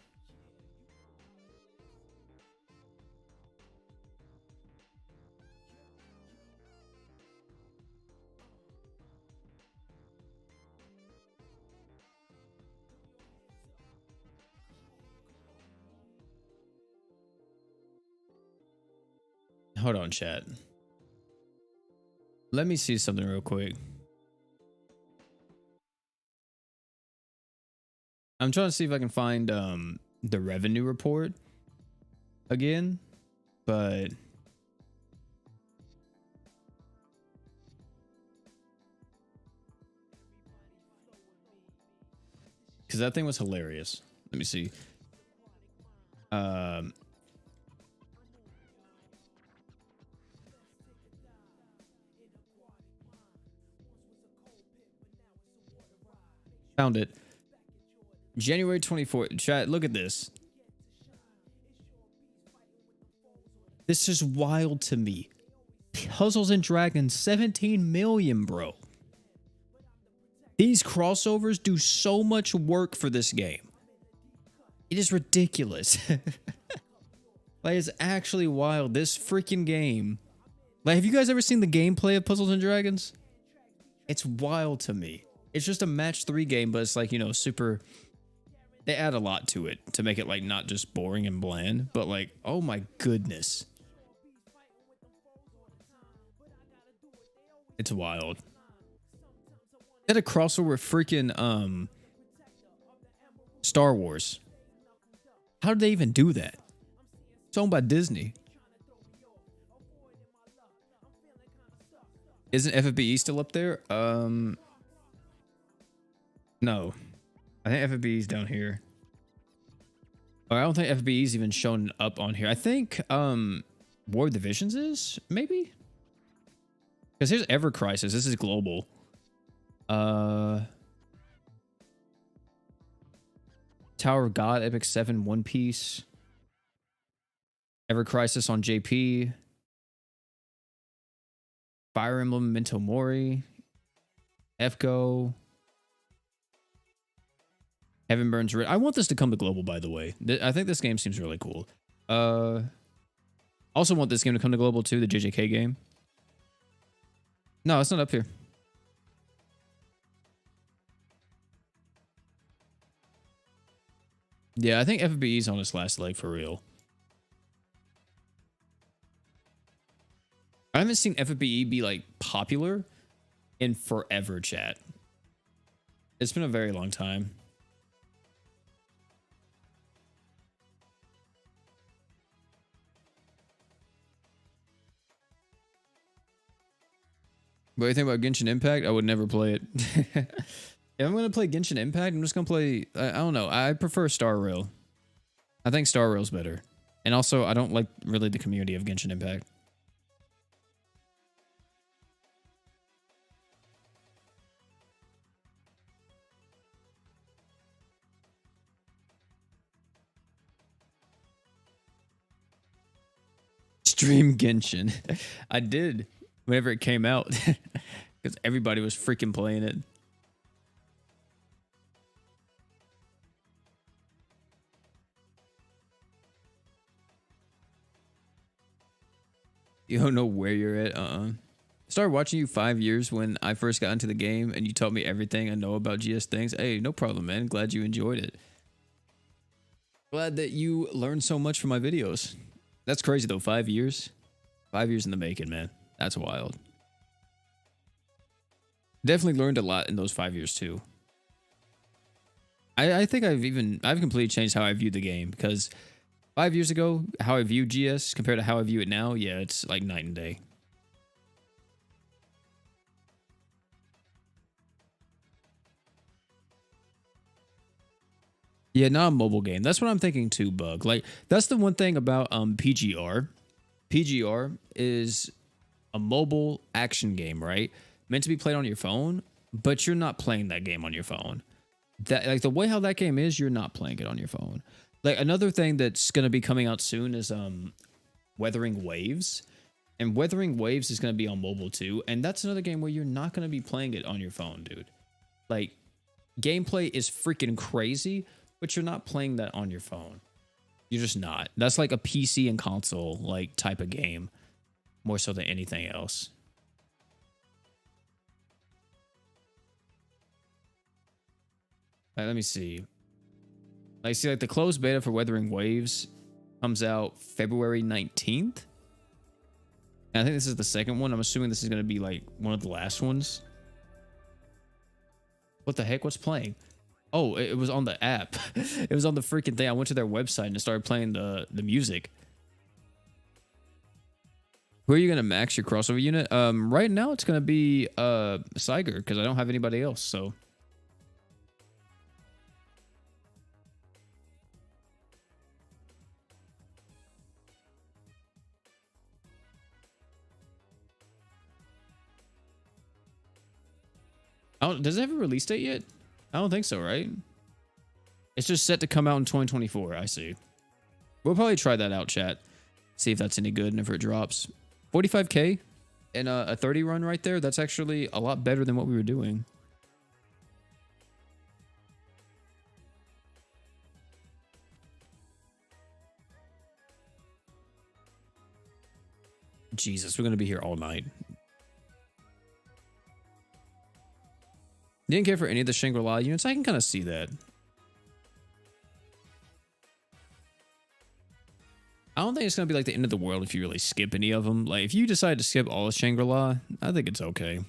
Speaker 1: Hold on, chat. Let me see something real quick. I'm trying to see if I can find the revenue report again, but because that thing was hilarious. Let me see. Found it. January 24th. Chat, look at this. This is wild to me. Puzzles and Dragons, 17 million, bro. These crossovers do so much work for this game. It is ridiculous. Like, it's actually wild. This freaking game. Like, have you guys ever seen the gameplay of Puzzles and Dragons? It's wild to me. It's just a match 3 game, but it's like, you know, super. They add a lot to it to make it like not just boring and bland, but like, oh my goodness. It's wild. They had a crossover with freaking Star Wars. How did they even do that? It's owned by Disney. Isn't FFBE still up there? No. I think FFBE is down here. Or I don't think FFBE is even shown up on here. I think War of Divisions is, maybe? Because here's Ever Crisis. This is global. Tower of God, Epic 7, One Piece. Ever Crisis on JP. Fire Emblem, Memento Mori. FGO. Heaven Burns Red. I want this to come to global, by the way. I think this game seems really cool. Also want this game to come to global too, the JJK game. No, it's not up here. Yeah, I think FBE's on its last leg for real. I haven't seen FBE be like popular in forever, chat. It's been a very long time. What do you think about Genshin Impact? I would never play it. If I'm going to play Genshin Impact, I'm just going to play... I don't know. I prefer Star Rail. I think Star Rail's better. And also, I don't like really the community of Genshin Impact. Stream Genshin. I did. Whenever it came out. Because everybody was freaking playing it. You don't know where you're at? Started watching you 5 years when I first got into the game and you taught me everything I know about GS things. Hey, no problem, man. Glad you enjoyed it. Glad that you learned so much from my videos. That's crazy though, 5 years. 5 years in the making, man. That's wild. Definitely learned a lot in those 5 years too. I think I've completely changed how I view the game, because 5 years ago, how I view GS compared to how I view it now, yeah, it's like night and day. Yeah, not a mobile game. That's what I'm thinking too, Bug. Like, that's the one thing about PGR. PGR is a mobile action game, right? Meant to be played on your phone, but you're not playing that game on your phone. That, like, the way how that game is, you're not playing it on your phone. Like, another thing that's going to be coming out soon is Weathering Waves. And Weathering Waves is going to be on mobile too. And that's another game where you're not going to be playing it on your phone, dude. Like, gameplay is freaking crazy, but you're not playing that on your phone. You're just not. That's like a PC and console like type of game, more so than anything else. Let me see. I see like the closed beta for Weathering Waves comes out February 19th. And I think this is the second one. I'm assuming this is going to be like one of the last ones. What the heck? What's playing? Oh, it was on the app. It was on the freaking thing. I went to their website and it started playing the music. Who are you going to max your crossover unit? Right now it's going to be Saiger, because I don't have anybody else, so... Does it have a release date yet? I don't think so, right? It's just set to come out in 2024. I see. We'll probably try that out, chat. See if that's any good and if it drops. 45k and a 30 run right there. That's actually a lot better than what we were doing. Jesus, we're going to be here all night. Didn't care for any of the Shangri-La units. I can kind of see that. I don't think it's going to be like the end of the world if you really skip any of them. Like, if you decide to skip all of Shangri-La, I think it's okay.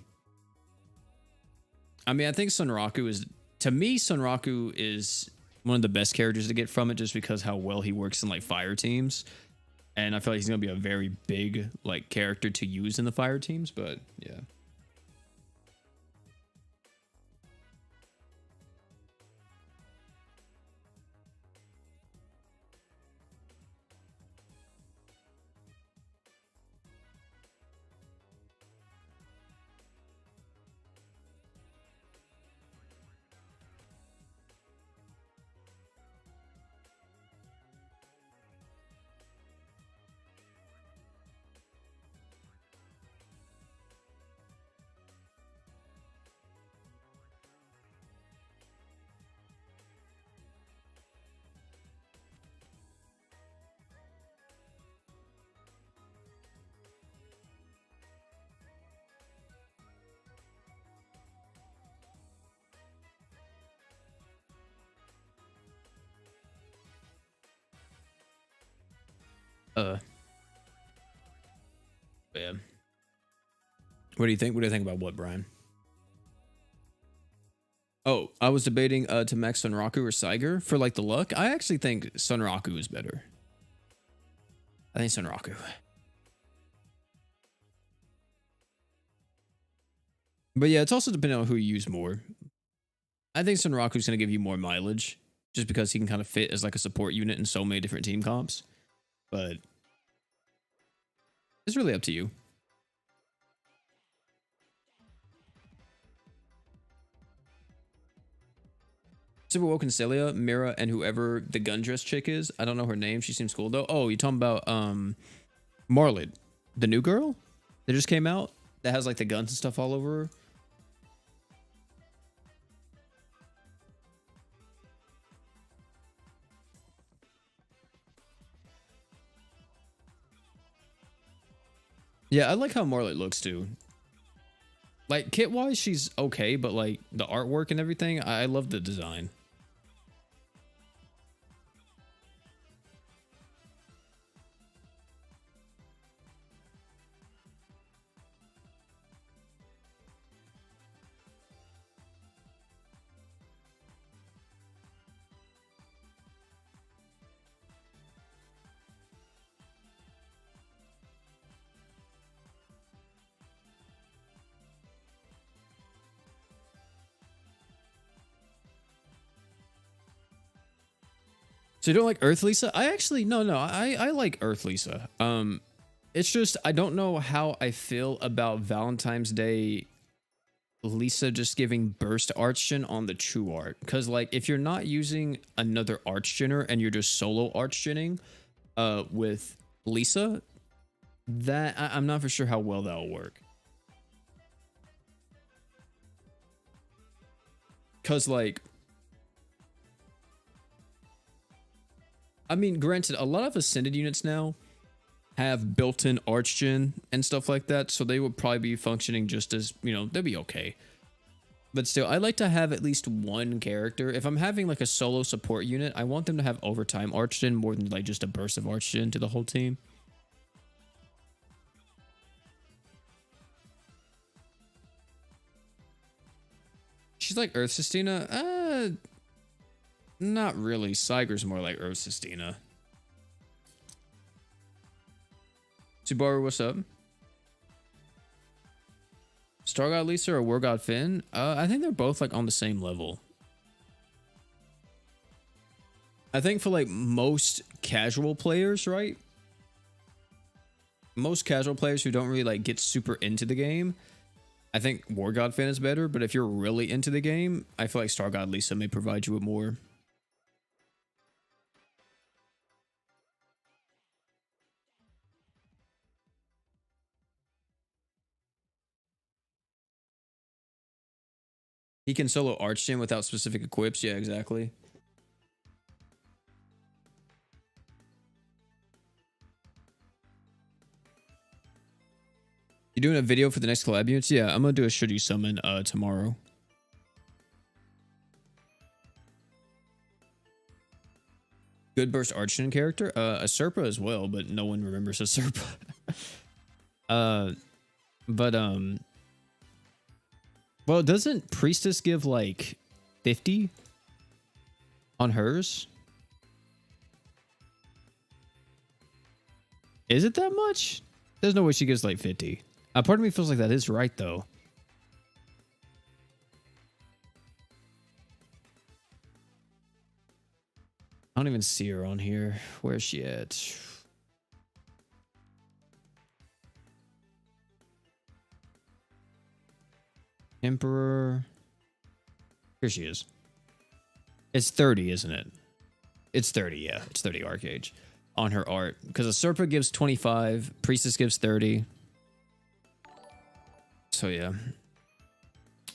Speaker 1: I mean, I think Sunraku is... To me, Sunraku is one of the best characters to get from it just because how well he works in, like, fire teams. And I feel like he's going to be a very big, like, character to use in the fire teams, but, yeah. Uh, yeah. What do you think? What do you think about what, Brian? Oh, I was debating to max Sunraku or Saiger for like the luck. I actually think Sunraku is better. I think Sunraku. But yeah, it's also depending on who you use more. I think Sunraku's going to give you more mileage just because he can kind of fit as like a support unit in so many different team comps. But it's really up to you. Super Woken Celia, Mira, and whoever the gun dress chick is. I don't know her name. She seems cool though. Oh, you talking about Marlid, the new girl that just came out that has like the guns and stuff all over her. Yeah, I like how Marlid looks too. Like kit wise, she's okay, but like the artwork and everything, I love the design. So you don't like Earth Lisa? I actually no, I like Earth Lisa. It's just I don't know how I feel about Valentine's Day Lisa just giving burst archgen on the true art. Cause like if you're not using another archgener and you're just solo archgening with Lisa, that I'm not for sure how well that'll work. Cause like I mean, granted, a lot of Ascended units now have built-in archgen and stuff like that, so they would probably be functioning just as, you know, they'll be okay. But still, I like to have at least one character. If I'm having like a solo support unit, I want them to have overtime archgen more than like just a burst of archgen to the whole team. She's like Earth Sistina? Not really. Saiger's more like Earth Sistina. Subaru, what's up? Star God Lisa or War God Finn? I think they're both like on the same level. I think for like most casual players, right? Most casual players who don't really like get super into the game, I think War God Finn is better. But if you're really into the game, I feel like Star God Lisa may provide you with more. He can solo Archgen without specific equips. Yeah, exactly. You doing a video for the next collab units? Yeah, I'm gonna do a should you summon tomorrow. Good burst Archgen character? A Serpa as well, but no one remembers a Serpa. Well, doesn't Priestess give like 50 on hers? Is it that much? There's no way she gives like 50. Part of me feels like that is right though. I don't even see her on here. Where's she at? Emperor. Here she is. It's 30, isn't it? It's 30, yeah. It's 30 Arcage on her art. Because a Serpa gives 25. Priestess gives 30. So, yeah.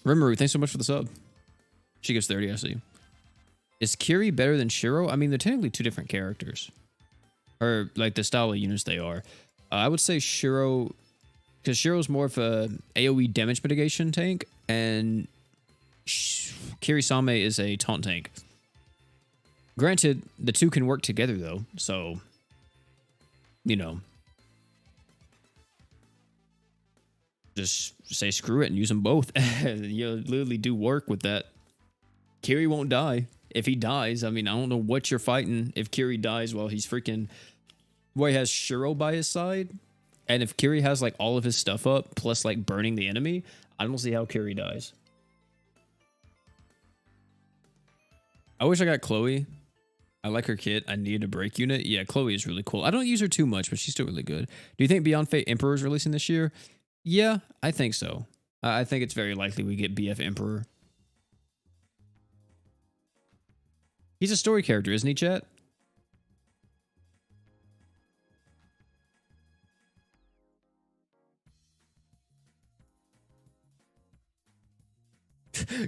Speaker 1: Rimuru, thanks so much for the sub. She gives 30, I see. Is Kiri better than Shiro? I mean, they're technically two different characters. Or, like, the style of units they are. I would say Shiro... Because Shiro's more of a AoE damage mitigation tank, and Kirisame is a taunt tank. Granted, the two can work together, though, so... you know, just say screw it and use them both. You literally do work with that. Kiri won't die. If he dies, I mean, I don't know what you're fighting if Kiri dies while he's freaking... Well, he has Shiro by his side. And if Kiri has, like, all of his stuff up, plus, like, burning the enemy, I don't see how Kiri dies. I wish I got Chloe. I like her kit. I need a break unit. Yeah, Chloe is really cool. I don't use her too much, but she's still really good. Do you think Beyond Fate Emperor is releasing this year? Yeah, I think so. I think it's very likely we get BF Emperor. He's a story character, isn't he, chat?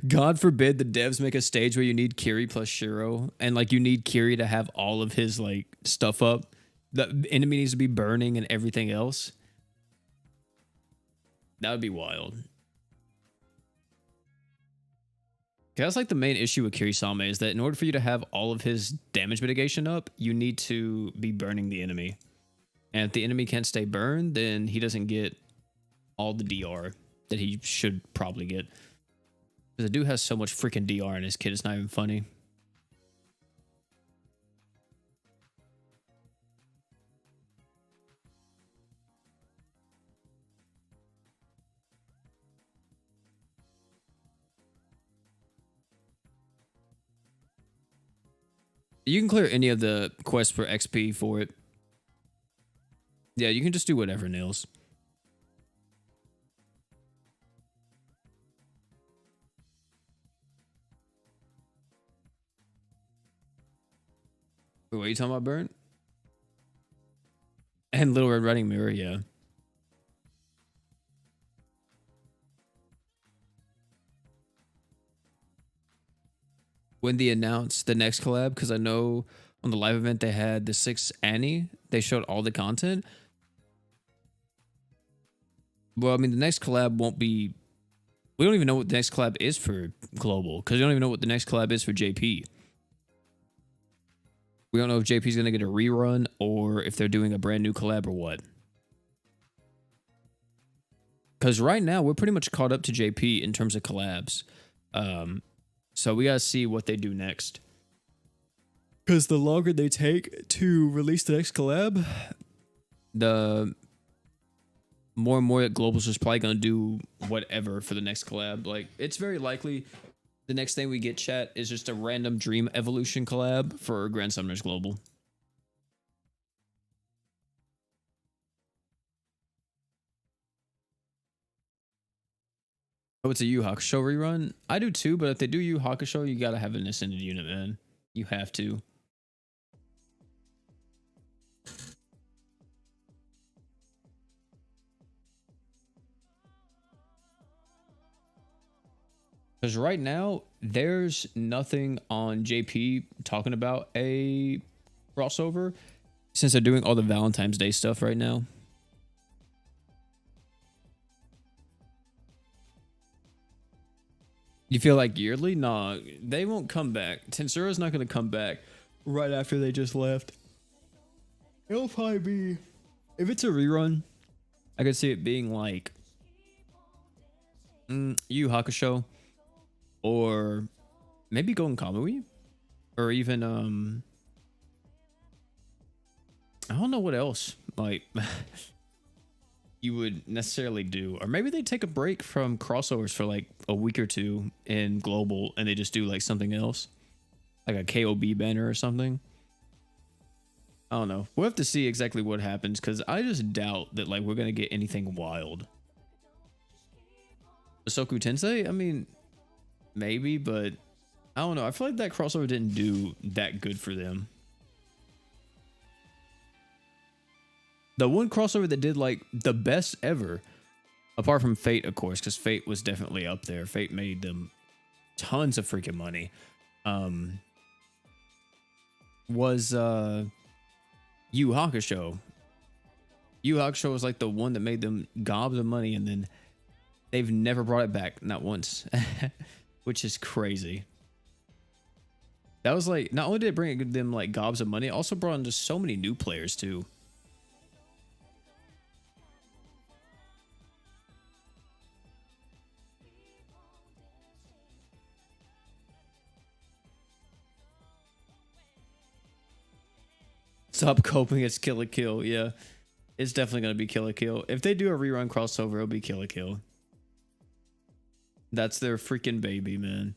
Speaker 1: God forbid the devs make a stage where you need Kiri plus Shiro, and like you need Kiri to have all of his like stuff up. The enemy needs to be burning and everything else. That would be wild. That's like the main issue with Kirisame is that in order for you to have all of his damage mitigation up, you need to be burning the enemy. And if the enemy can't stay burned, then he doesn't get all the DR that he should probably get. Because the dude has so much freaking DR in his kit, it's not even funny. You can clear any of the quests for XP for it. Yeah, you can just do whatever, Nils. Wait, what are you talking about, Burnt? And Little Red Riding Mirror, yeah. When they announced the next collab, because I know on the live event they had the 6 Annie, they showed all the content. Well, I mean, the next collab won't be... We don't even know what the next collab is for Global, because we don't even know what the next collab is for JP. We don't know if JP's going to get a rerun or if they're doing a brand new collab or what. Because right now, we're pretty much caught up to JP in terms of collabs. So we got to see what they do next. Because the longer they take to release the next collab, the more and more that Global's just probably going to do whatever for the next collab. Like, it's very likely the next thing we get, chat, is just a random Dream Evolution collab for Grand Summoners Global. Oh, it's a Yu Hakusho rerun? I do too, but if they do Yu Hakusho, you gotta have an ascended unit, man. You have to. Because right now, there's nothing on JP talking about a crossover since they're doing all the Valentine's Day stuff right now. You feel like yearly? Nah, they won't come back. Tensura's not going to come back right after they just left. It'll probably be... If it's a rerun, I could see it being like... Yu Hakusho. Or maybe Golden Kamui? Or even... I don't know what else. Like... you would necessarily do, or maybe they take a break from crossovers for like a week or two in Global and they just do like something else, like a KOB banner or something. I don't know. We'll have to see exactly what happens, because I just doubt that like we're gonna get anything wild. Soku Tensei, I mean, maybe, but I don't know. I feel like that crossover didn't do that good for them. The one crossover that did like the best ever, apart from Fate, of course, because Fate was definitely up there. Fate made them tons of freaking money. Was Yu Hakusho. Yu Hakusho was like the one that made them gobs of money, and then they've never brought it back, not once, which is crazy. That was like, not only did it bring them like gobs of money, it also brought in just so many new players too. Stop coping. It's Kill la Kill. Yeah, it's definitely gonna be Kill la Kill. If they do a rerun crossover, it'll be Kill la Kill. That's their freaking baby, man.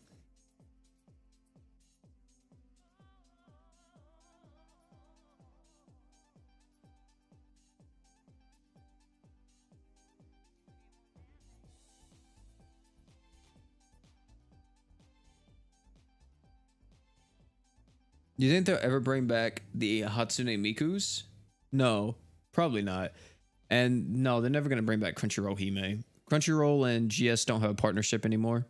Speaker 1: Do you think they'll ever bring back the Hatsune Mikus? No, probably not. And no, they're never going to bring back Crunchyroll Hime. Crunchyroll and GS don't have a partnership anymore.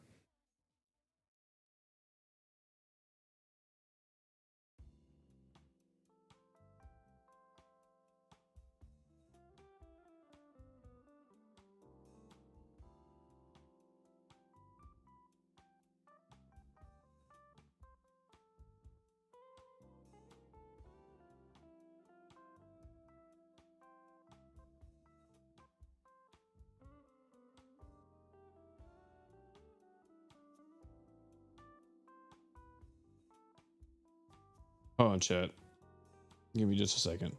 Speaker 1: Hold on, chat. Give me just a second.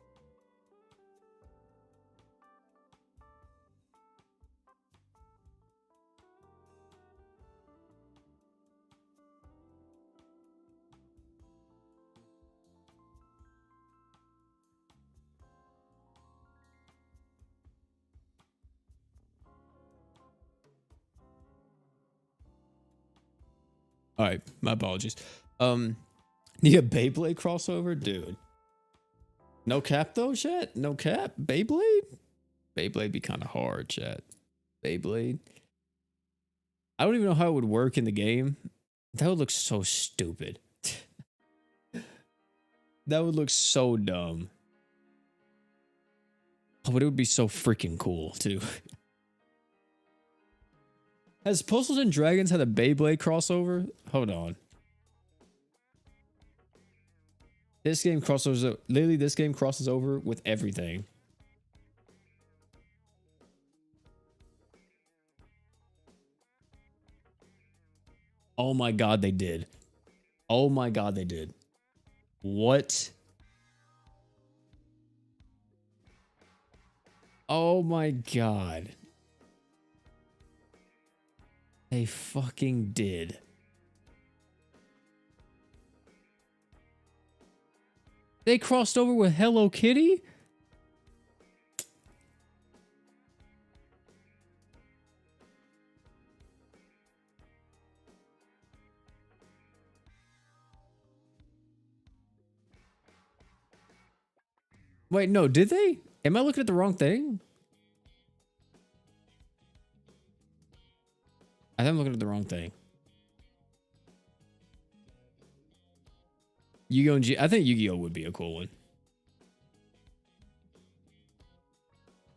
Speaker 1: All right, my apologies. Yeah, Beyblade crossover, dude. No cap though, chat. No cap. Beyblade. Beyblade be kind of hard, chat. Beyblade. I don't even know how it would work in the game. That would look so stupid. That would look so dumb. Oh, but it would be so freaking cool too. Has Puzzles and Dragons had a Beyblade crossover? Hold on. This game crosses literally. This game crosses over with everything. Oh my god, they did. Oh my god, they did. What? Oh my god. They fucking did. They crossed over with Hello Kitty? Wait, no, did they? Am I looking at the wrong thing? I think I'm looking at the wrong thing. Yu-Gi-Oh! And I think Yu-Gi-Oh! Would be a cool one.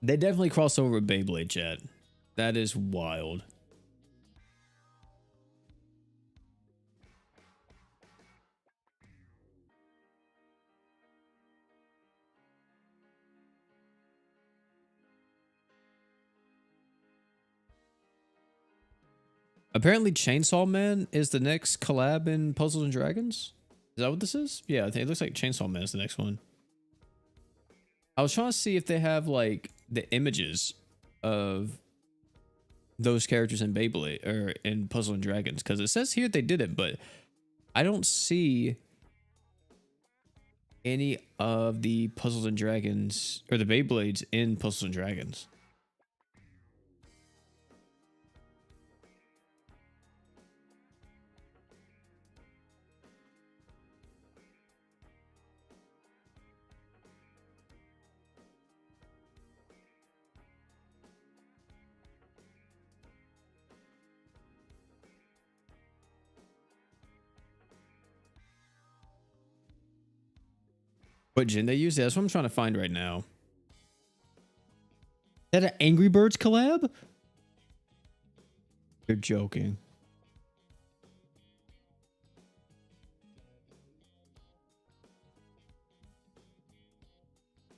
Speaker 1: They definitely cross over with Beyblade, chat. That is wild. Apparently Chainsaw Man is the next collab in Puzzles and Dragons. Is that what this is? Yeah, I think it looks like Chainsaw Man is the next one. I was trying to see if they have like the images of those characters in Beyblade or in Puzzle and Dragons, because it says here they did it, but I don't see any of the Puzzles and Dragons or the Beyblades in Puzzles and Dragons. What gen they use? Yeah, that's what I'm trying to find right now. Is that an Angry Birds collab? You're joking.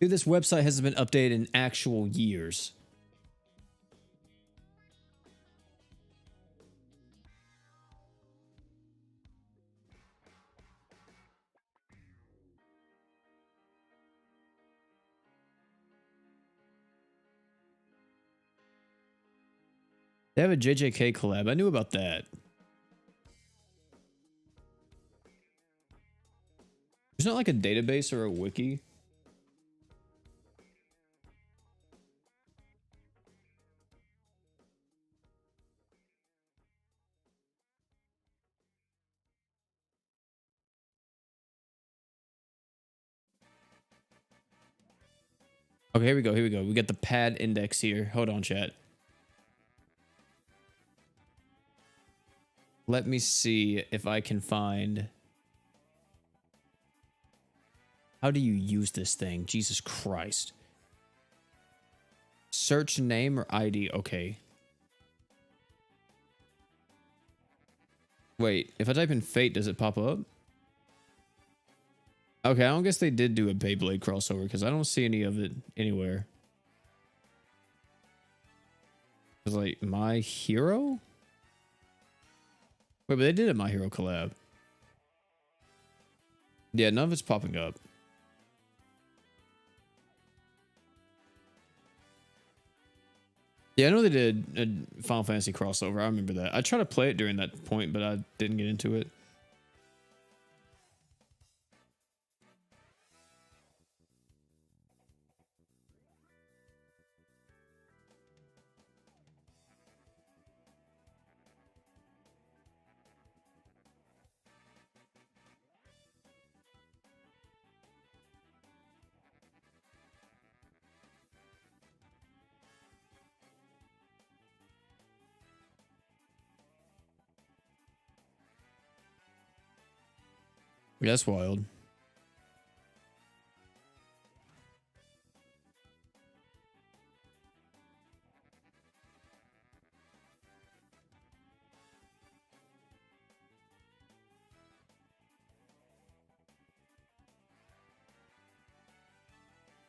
Speaker 1: Dude, this website hasn't been updated in actual years. They have a JJK collab. I knew about that. There's not like a database or a wiki. Okay, here we go. Here we go. We got the pad index here. Hold on, chat. Let me see if I can find... How do you use this thing? Jesus Christ. Search name or ID? Okay. Wait, if I type in Fate, does it pop up? Okay, I don't guess they did do a Beyblade crossover because I don't see any of it anywhere. It's like My Hero? Wait, but they did a My Hero collab. Yeah, none of it's popping up. Yeah, I know they did a Final Fantasy crossover. I remember that. I tried to play it during that point, but I didn't get into it. Yeah, that's wild.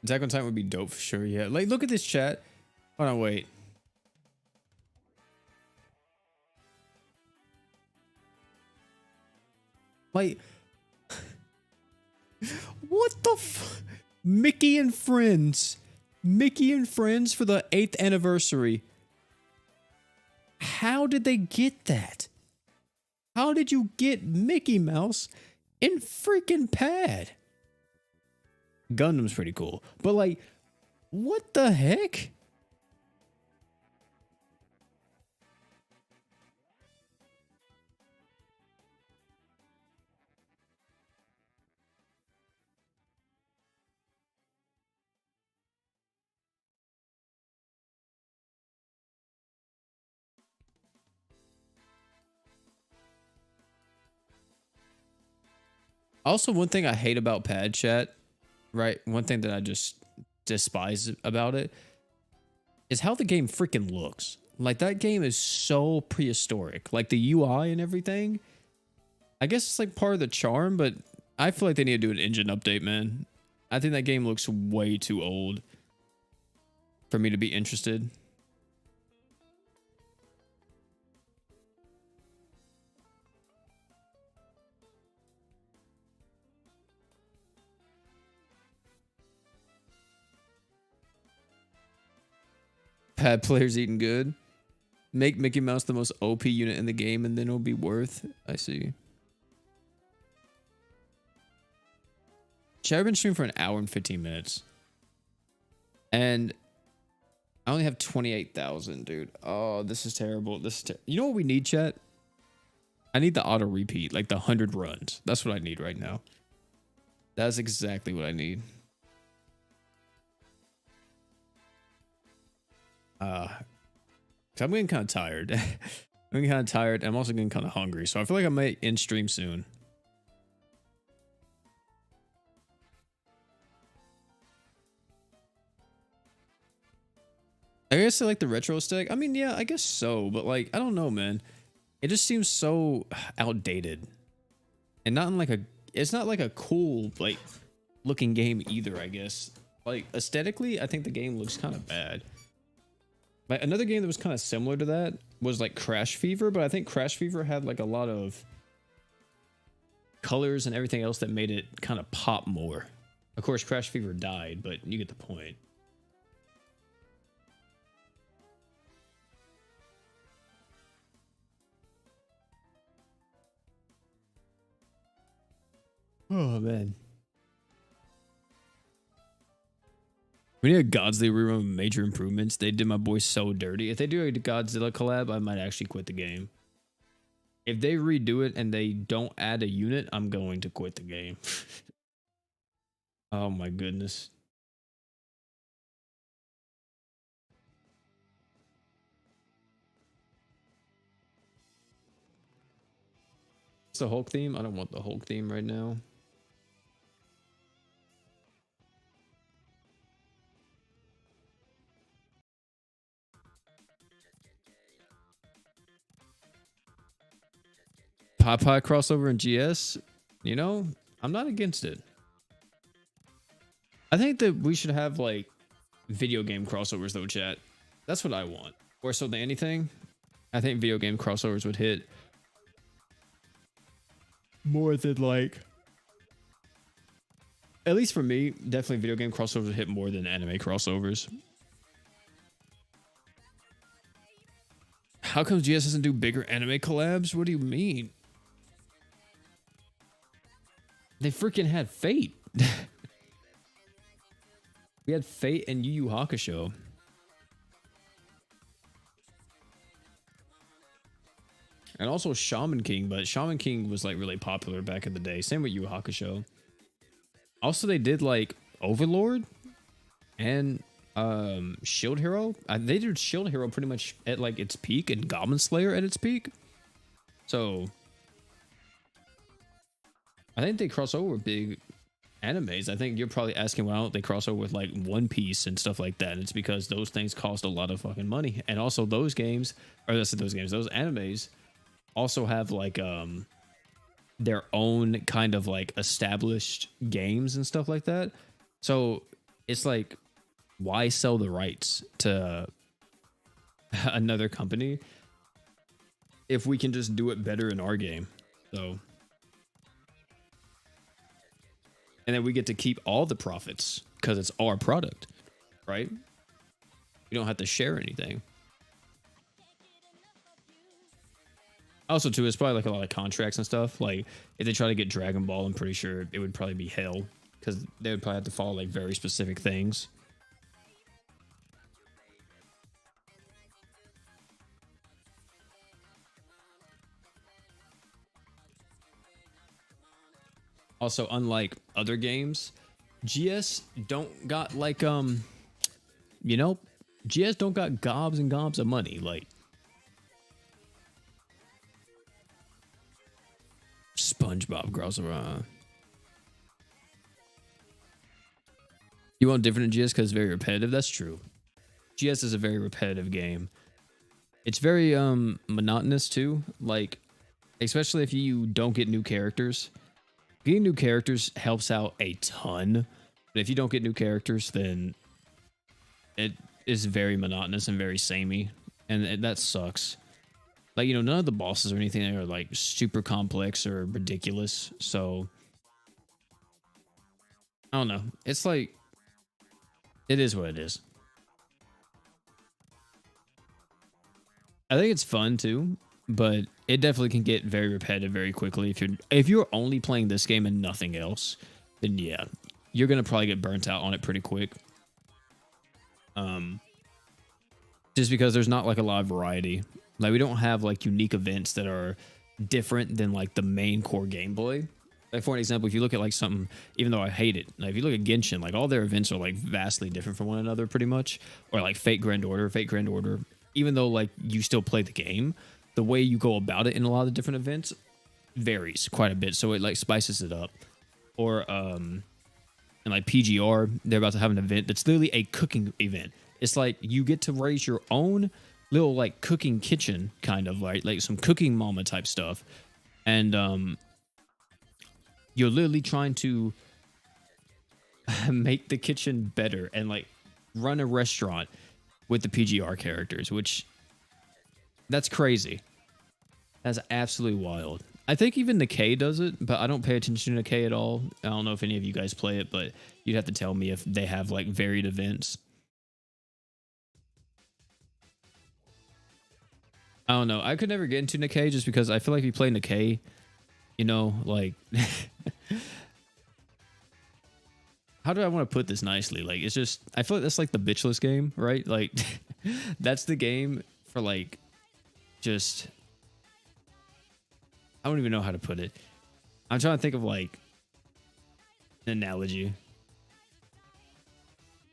Speaker 1: Attack on Titan would be dope for sure. Yeah, like look at this chat. Hold on, wait. Like, what the Mickey and Friends. Mickey and Friends for the 8th anniversary. How did they get that? How did you get Mickey Mouse in freaking pad? Gundam's pretty cool. But like, what the heck? Also, one thing I hate about pad chat, right? One thing that I just despise about it is how the game freaking looks. Like, that game is so prehistoric. Like, the UI and everything. I guess it's like part of the charm, but I feel like they need to do an engine update, man. I think that game looks way too old for me to be interested. Pad players eating good. Make Mickey Mouse the most OP unit in the game and then it'll be worth. I see. Chat, I've been streaming for an hour and 15 minutes. And I only have 28,000, dude. Oh, this is terrible. This is you know what we need, chat? I need the auto repeat, like the 100 runs. That's what I need right now. That's exactly what I need. I'm getting kind of tired. I'm getting kind of tired. I'm also getting kind of hungry. So I feel like I might end stream soon. I guess I like the retro aesthetic. I mean, yeah, I guess so. But like, I don't know, man. It just seems so outdated. And not in like a... It's not like a cool, like, looking game either, I guess. Like, aesthetically, I think the game looks kind of bad. Like, another game that was kind of similar to that was like Crash Fever, but I think Crash Fever had like a lot of colors and everything else that made it kind of pop more. Of course, Crash Fever died, but you get the point. You get the point. Oh man. We need a Godzilla rerun with major improvements. They did my boy so dirty. If they do a Godzilla collab, I might actually quit the game. If they redo it and they don't add a unit, I'm going to quit the game. Oh my goodness. It's the Hulk theme. I don't want the Hulk theme right now. Popeye crossover in GS, you know, I'm not against it. I think that we should have like video game crossovers though, chat. That's what I want. Or so than anything, I think video game crossovers would hit more than like, at least for me, definitely video game crossovers would hit more than anime crossovers. How come GS doesn't do bigger anime collabs? What do you mean? They freaking had Fate. We had Fate and Yu Yu Hakusho. And also Shaman King, but Shaman King was like really popular back in the day. Same with Yu Yu Hakusho. Also, they did like Overlord and Shield Hero. They did Shield Hero pretty much at like its peak and Goblin Slayer at its peak. So I think they cross over with big animes. I think you're probably asking why don't they cross over with like One Piece and stuff like that. It's because those things cost a lot of fucking money. And also those games, or those animes also have like their own kind of like established games and stuff like that. So it's like, why sell the rights to another company if we can just do it better in our game? So, and then we get to keep all the profits because it's our product, right? We don't have to share anything. Also, too, it's probably like a lot of contracts and stuff. Like, if they try to get Dragon Ball, I'm pretty sure it would probably be hell because they would probably have to follow like very specific things. Also, unlike other games, GS don't got like you know, GS don't got gobs and gobs of money. Like SpongeBob growls around. You want different in GS because it's very repetitive. That's true. GS is a very repetitive game. It's very monotonous too. Like, especially if you don't get new characters. Getting new characters helps out a ton, but if you don't get new characters, then it is very monotonous and very samey, and that sucks. Like, you know, none of the bosses or anything are like super complex or ridiculous, so I don't know. It's like, it is what it is. I think it's fun too, but it definitely can get very repetitive very quickly. If you're only playing this game and nothing else, then yeah, you're gonna probably get burnt out on it pretty quick. Just because there's not like a lot of variety. Like, we don't have like unique events that are different than like the main core gameplay. Like, for an example, if you look at like something, even though I hate it, like if you look at Genshin, like all their events are like vastly different from one another pretty much. Or like Fate Grand Order, even though like you still play the game, the way you go about it in a lot of different events varies quite a bit. So it like spices it up. Or and like PGR, they're about to have an event that's literally a cooking event. It's like you get to raise your own little like cooking kitchen, kind of like some cooking mama type stuff. And you're literally trying to make the kitchen better and like run a restaurant with the PGR characters, which that's crazy. That's absolutely wild. I think even Nikkei does it, but I don't pay attention to Nikkei at all. I don't know if any of you guys play it, but you'd have to tell me if they have like varied events. I don't know. I could never get into Nikkei just because I feel like if you play Nikkei, you know, like how do I want to put this nicely? Like, it's just, I feel like that's like the bitchless game, right? Like, that's the game for like, just, I don't even know how to put it. I'm trying to think of like an analogy.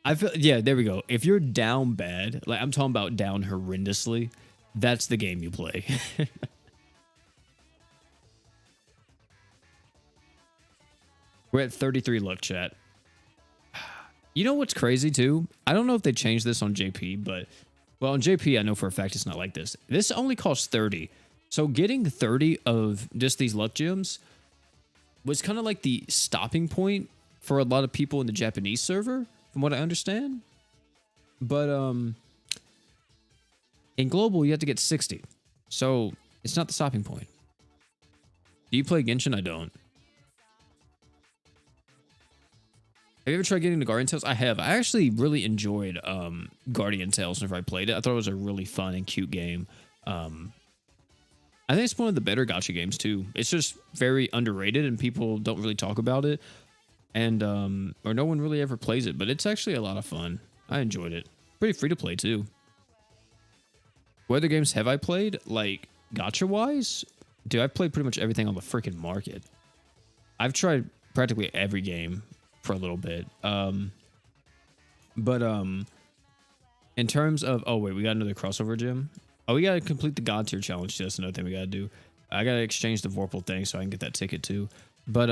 Speaker 1: I feel, yeah, there we go. If you're down bad, like I'm talking about down horrendously, that's the game you play. We're at 33 luck, chat. You know what's crazy too? I don't know if they changed this on JP, but well, on JP, I know for a fact it's not like this. This only costs 30. So getting 30 of just these luck gems was kind of like the stopping point for a lot of people in the Japanese server, from what I understand. But in global, you have to get 60. So it's not the stopping point. Do you play Genshin? I don't. Have you ever tried getting the Guardian Tales? I have. I actually really enjoyed Guardian Tales whenever I played it. I thought it was a really fun and cute game. I think it's one of the better gacha games too. It's just very underrated and people don't really talk about it. And or no one really ever plays it, but it's actually a lot of fun. I enjoyed it. Pretty free to play too. What other games have I played? Like gacha wise? Dude, I've played pretty much everything on the freaking market. I've tried practically every game for a little bit. But in terms of, oh wait, we got another crossover gym. Oh, we gotta complete the God tier challenge. That's another thing we gotta do. I gotta exchange the Vorpal thing so I can get that ticket too. But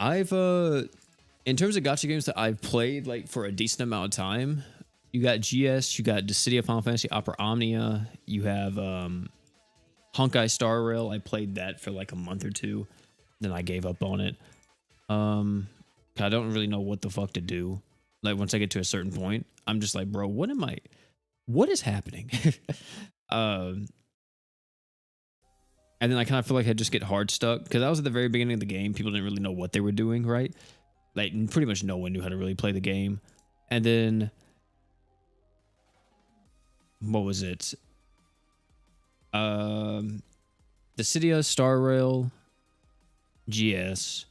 Speaker 1: I've in terms of gacha games that I've played like for a decent amount of time, you got GS, you got the City of Final Fantasy Opera Omnia, you have Honkai Star Rail. I played that for like a month or two. Then I gave up on it. I don't really know what the fuck to do. Like once I get to a certain point, I'm just like, bro, what is happening? And then I kind of feel like I just get hard stuck because I was at the very beginning of the game. People didn't really know what they were doing, right? Like pretty much no one knew how to really play the game. And then what was it? The Cydia, Star Rail, GS.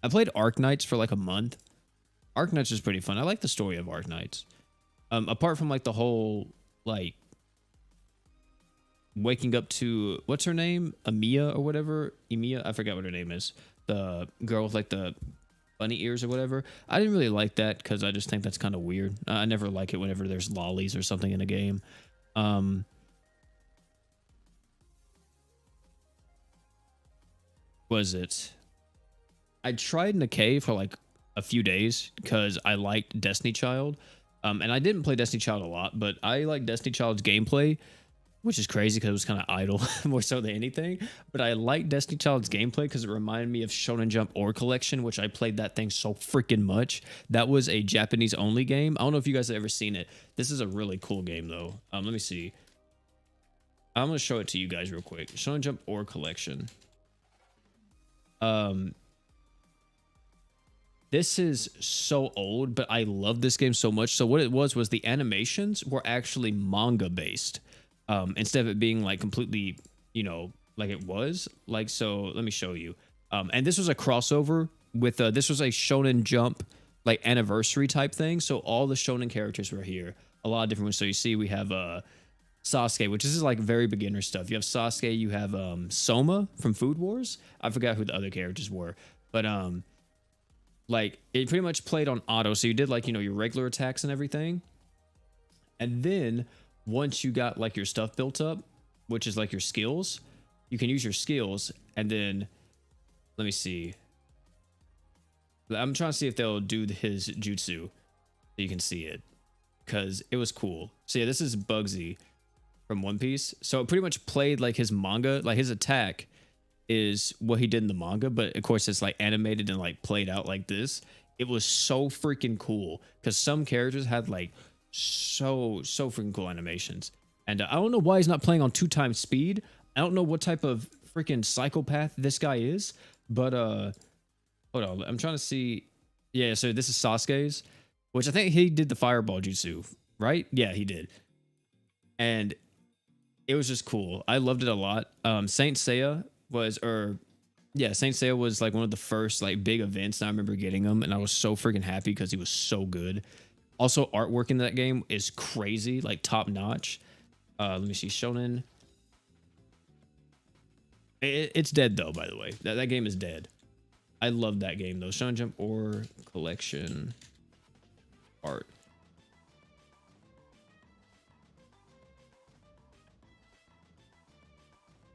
Speaker 1: I played Arc Knights for like a month. Arc Knights is pretty fun. I like the story of Arc Knights. Apart from like the whole like waking up to what's her name? Emiya or whatever. Emiya, I forgot what her name is. The girl with like the bunny ears or whatever. I didn't really like that because I just think that's kind of weird. I never like it whenever there's lollies or something in a game. Was it? I tried Nikkei for like a few days because I liked Destiny Child. And I didn't play Destiny Child a lot, but I like Destiny Child's gameplay, which is crazy because it was kind of idle more so than anything. But I like Destiny Child's gameplay because it reminded me of Shonen Jump Ore Collection, which I played that thing so freaking much. That was a Japanese only game. I don't know if you guys have ever seen it. This is a really cool game though. Let me see. I'm gonna show it to you guys real quick. Shonen Jump Ore Collection. This is so old, but I love this game so much. So what it was the animations were actually manga based. Instead of it being like completely, you know, like it was. Like, so let me show you. And this was a crossover with, this was a Shonen Jump, like anniversary type thing. So all the Shonen characters were here. A lot of different ones. So you see we have Sasuke, which is like very beginner stuff. You have Sasuke, you have Soma from Food Wars. I forgot who the other characters were. But like it pretty much played on auto. So you did like, you know, your regular attacks and everything. And then once you got like your stuff built up, which is like your skills, you can use your skills. And then let me see. I'm trying to see if they'll do his jutsu so you can see it because it was cool. So yeah, this is Bugsy from One Piece. So it pretty much played like his manga, like his attack is what he did in the manga, but of course it's like animated and like played out like this. It was so freaking cool because some characters had like so freaking cool animations. And I don't know why he's not playing on 2x speed. I don't know what type of freaking psychopath this guy is, but hold on, I'm trying to see. Yeah, so this is Sasuke's, which I think he did the fireball jutsu, right? Yeah, he did. And it was just cool. I loved it a lot. Saint Seiya was, or Yeah, Saint Seiya was like one of the first like big events, and I remember getting him, and I was so freaking happy because he was so good. Also, artwork in that game is crazy, like top notch. Let me see, Shonen. It's dead though, by the way. That game is dead. I love that game though. Shonen Jump or collection art.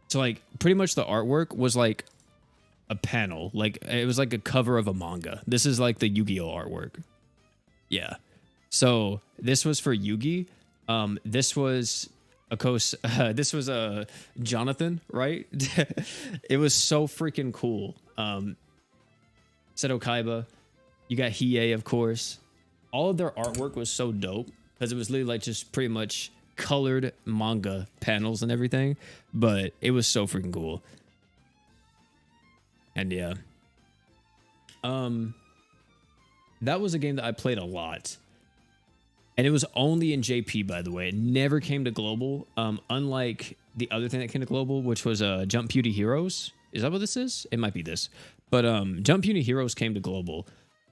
Speaker 1: So like pretty much the artwork was like a panel, like it was like a cover of a manga. This is like the Yu-Gi-Oh artwork. Yeah. So this was for Yugi. This was a this was a Jonathan, right? It was so freaking cool. Seto Kaiba, you got Hiei, of course. All of their artwork was so dope because it was literally like just pretty much colored manga panels and everything, but it was so freaking cool. And yeah, that was a game that I played a lot, and it was only in JP, by the way. It never came to global. Unlike the other thing that came to global, which was Jump Beauty Heroes. Is that what this is? It might be this, but Jump Beauty Heroes came to global,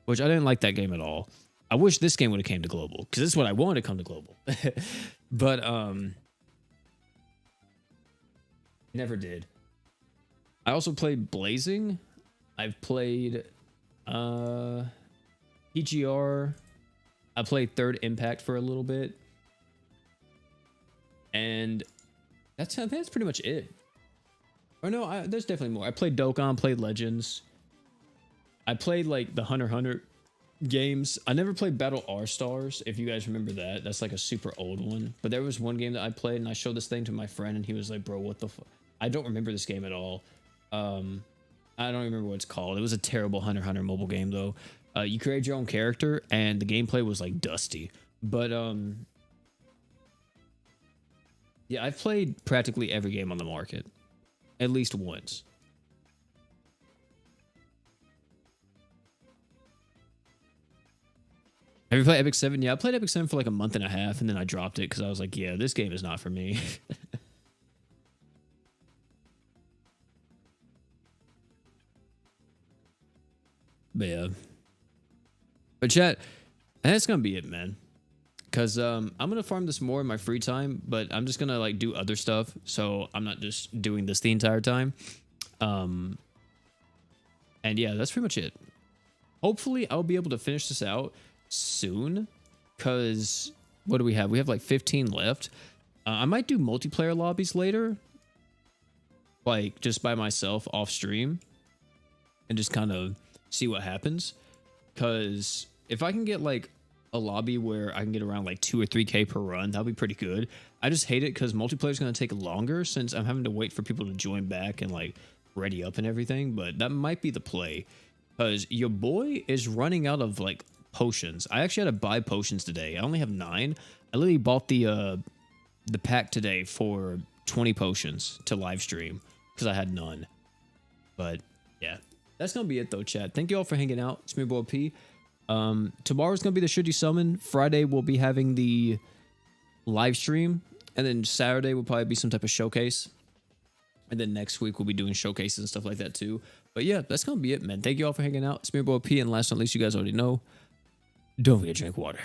Speaker 1: which I didn't like that game at all. I wish this game would have came to global because this is what I wanted to come to global, but never did. I also played Blazing. I've played PGR. I played Third Impact for a little bit. And I think that's pretty much it. Or no, there's definitely more. I played Dokkan, played Legends. I played like the Hunter x Hunter games. I never played Battle R-Stars, if you guys remember that. That's like a super old one. But there was one game that I played and I showed this thing to my friend and he was like, bro, what the fuck? I don't remember this game at all. I don't remember what it's called. It was a terrible Hunter x Hunter mobile game though. You create your own character and the gameplay was like dusty. But yeah, I've played practically every game on the market. At least once. Have you played Epic 7? Yeah, I played Epic 7 for like a month and a half and then I dropped it because I was like, yeah, this game is not for me. But yeah. But chat, that's gonna be it, man. Cause I'm gonna farm this more in my free time, but I'm just gonna like do other stuff, so I'm not just doing this the entire time. And yeah, that's pretty much it. Hopefully, I'll be able to finish this out soon. Cause what do we have? We have like 15 left. I might do multiplayer lobbies later, like just by myself off stream, and just kind of see what happens. Cause if I can get like a lobby where I can get around like 2 or 3K per run, that'll be pretty good. I just hate it because multiplayer is going to take longer since I'm having to wait for people to join back and like ready up and everything. But that might be the play because your boy is running out of like potions. I actually had to buy potions today. I only have 9. I literally bought the pack today for 20 potions to live stream because I had none. But yeah, that's gonna be it though, chat. Thank you all for hanging out. It's me, boy P. Tomorrow's gonna be the Should You Summon. Friday we'll be having the live stream, and then Saturday will probably be some type of showcase, and then next week we'll be doing showcases and stuff like that too. But yeah, that's gonna be it, man. Thank you all for hanging out. It's me, boy P, and last but not least, you guys already know, don't forget to drink water.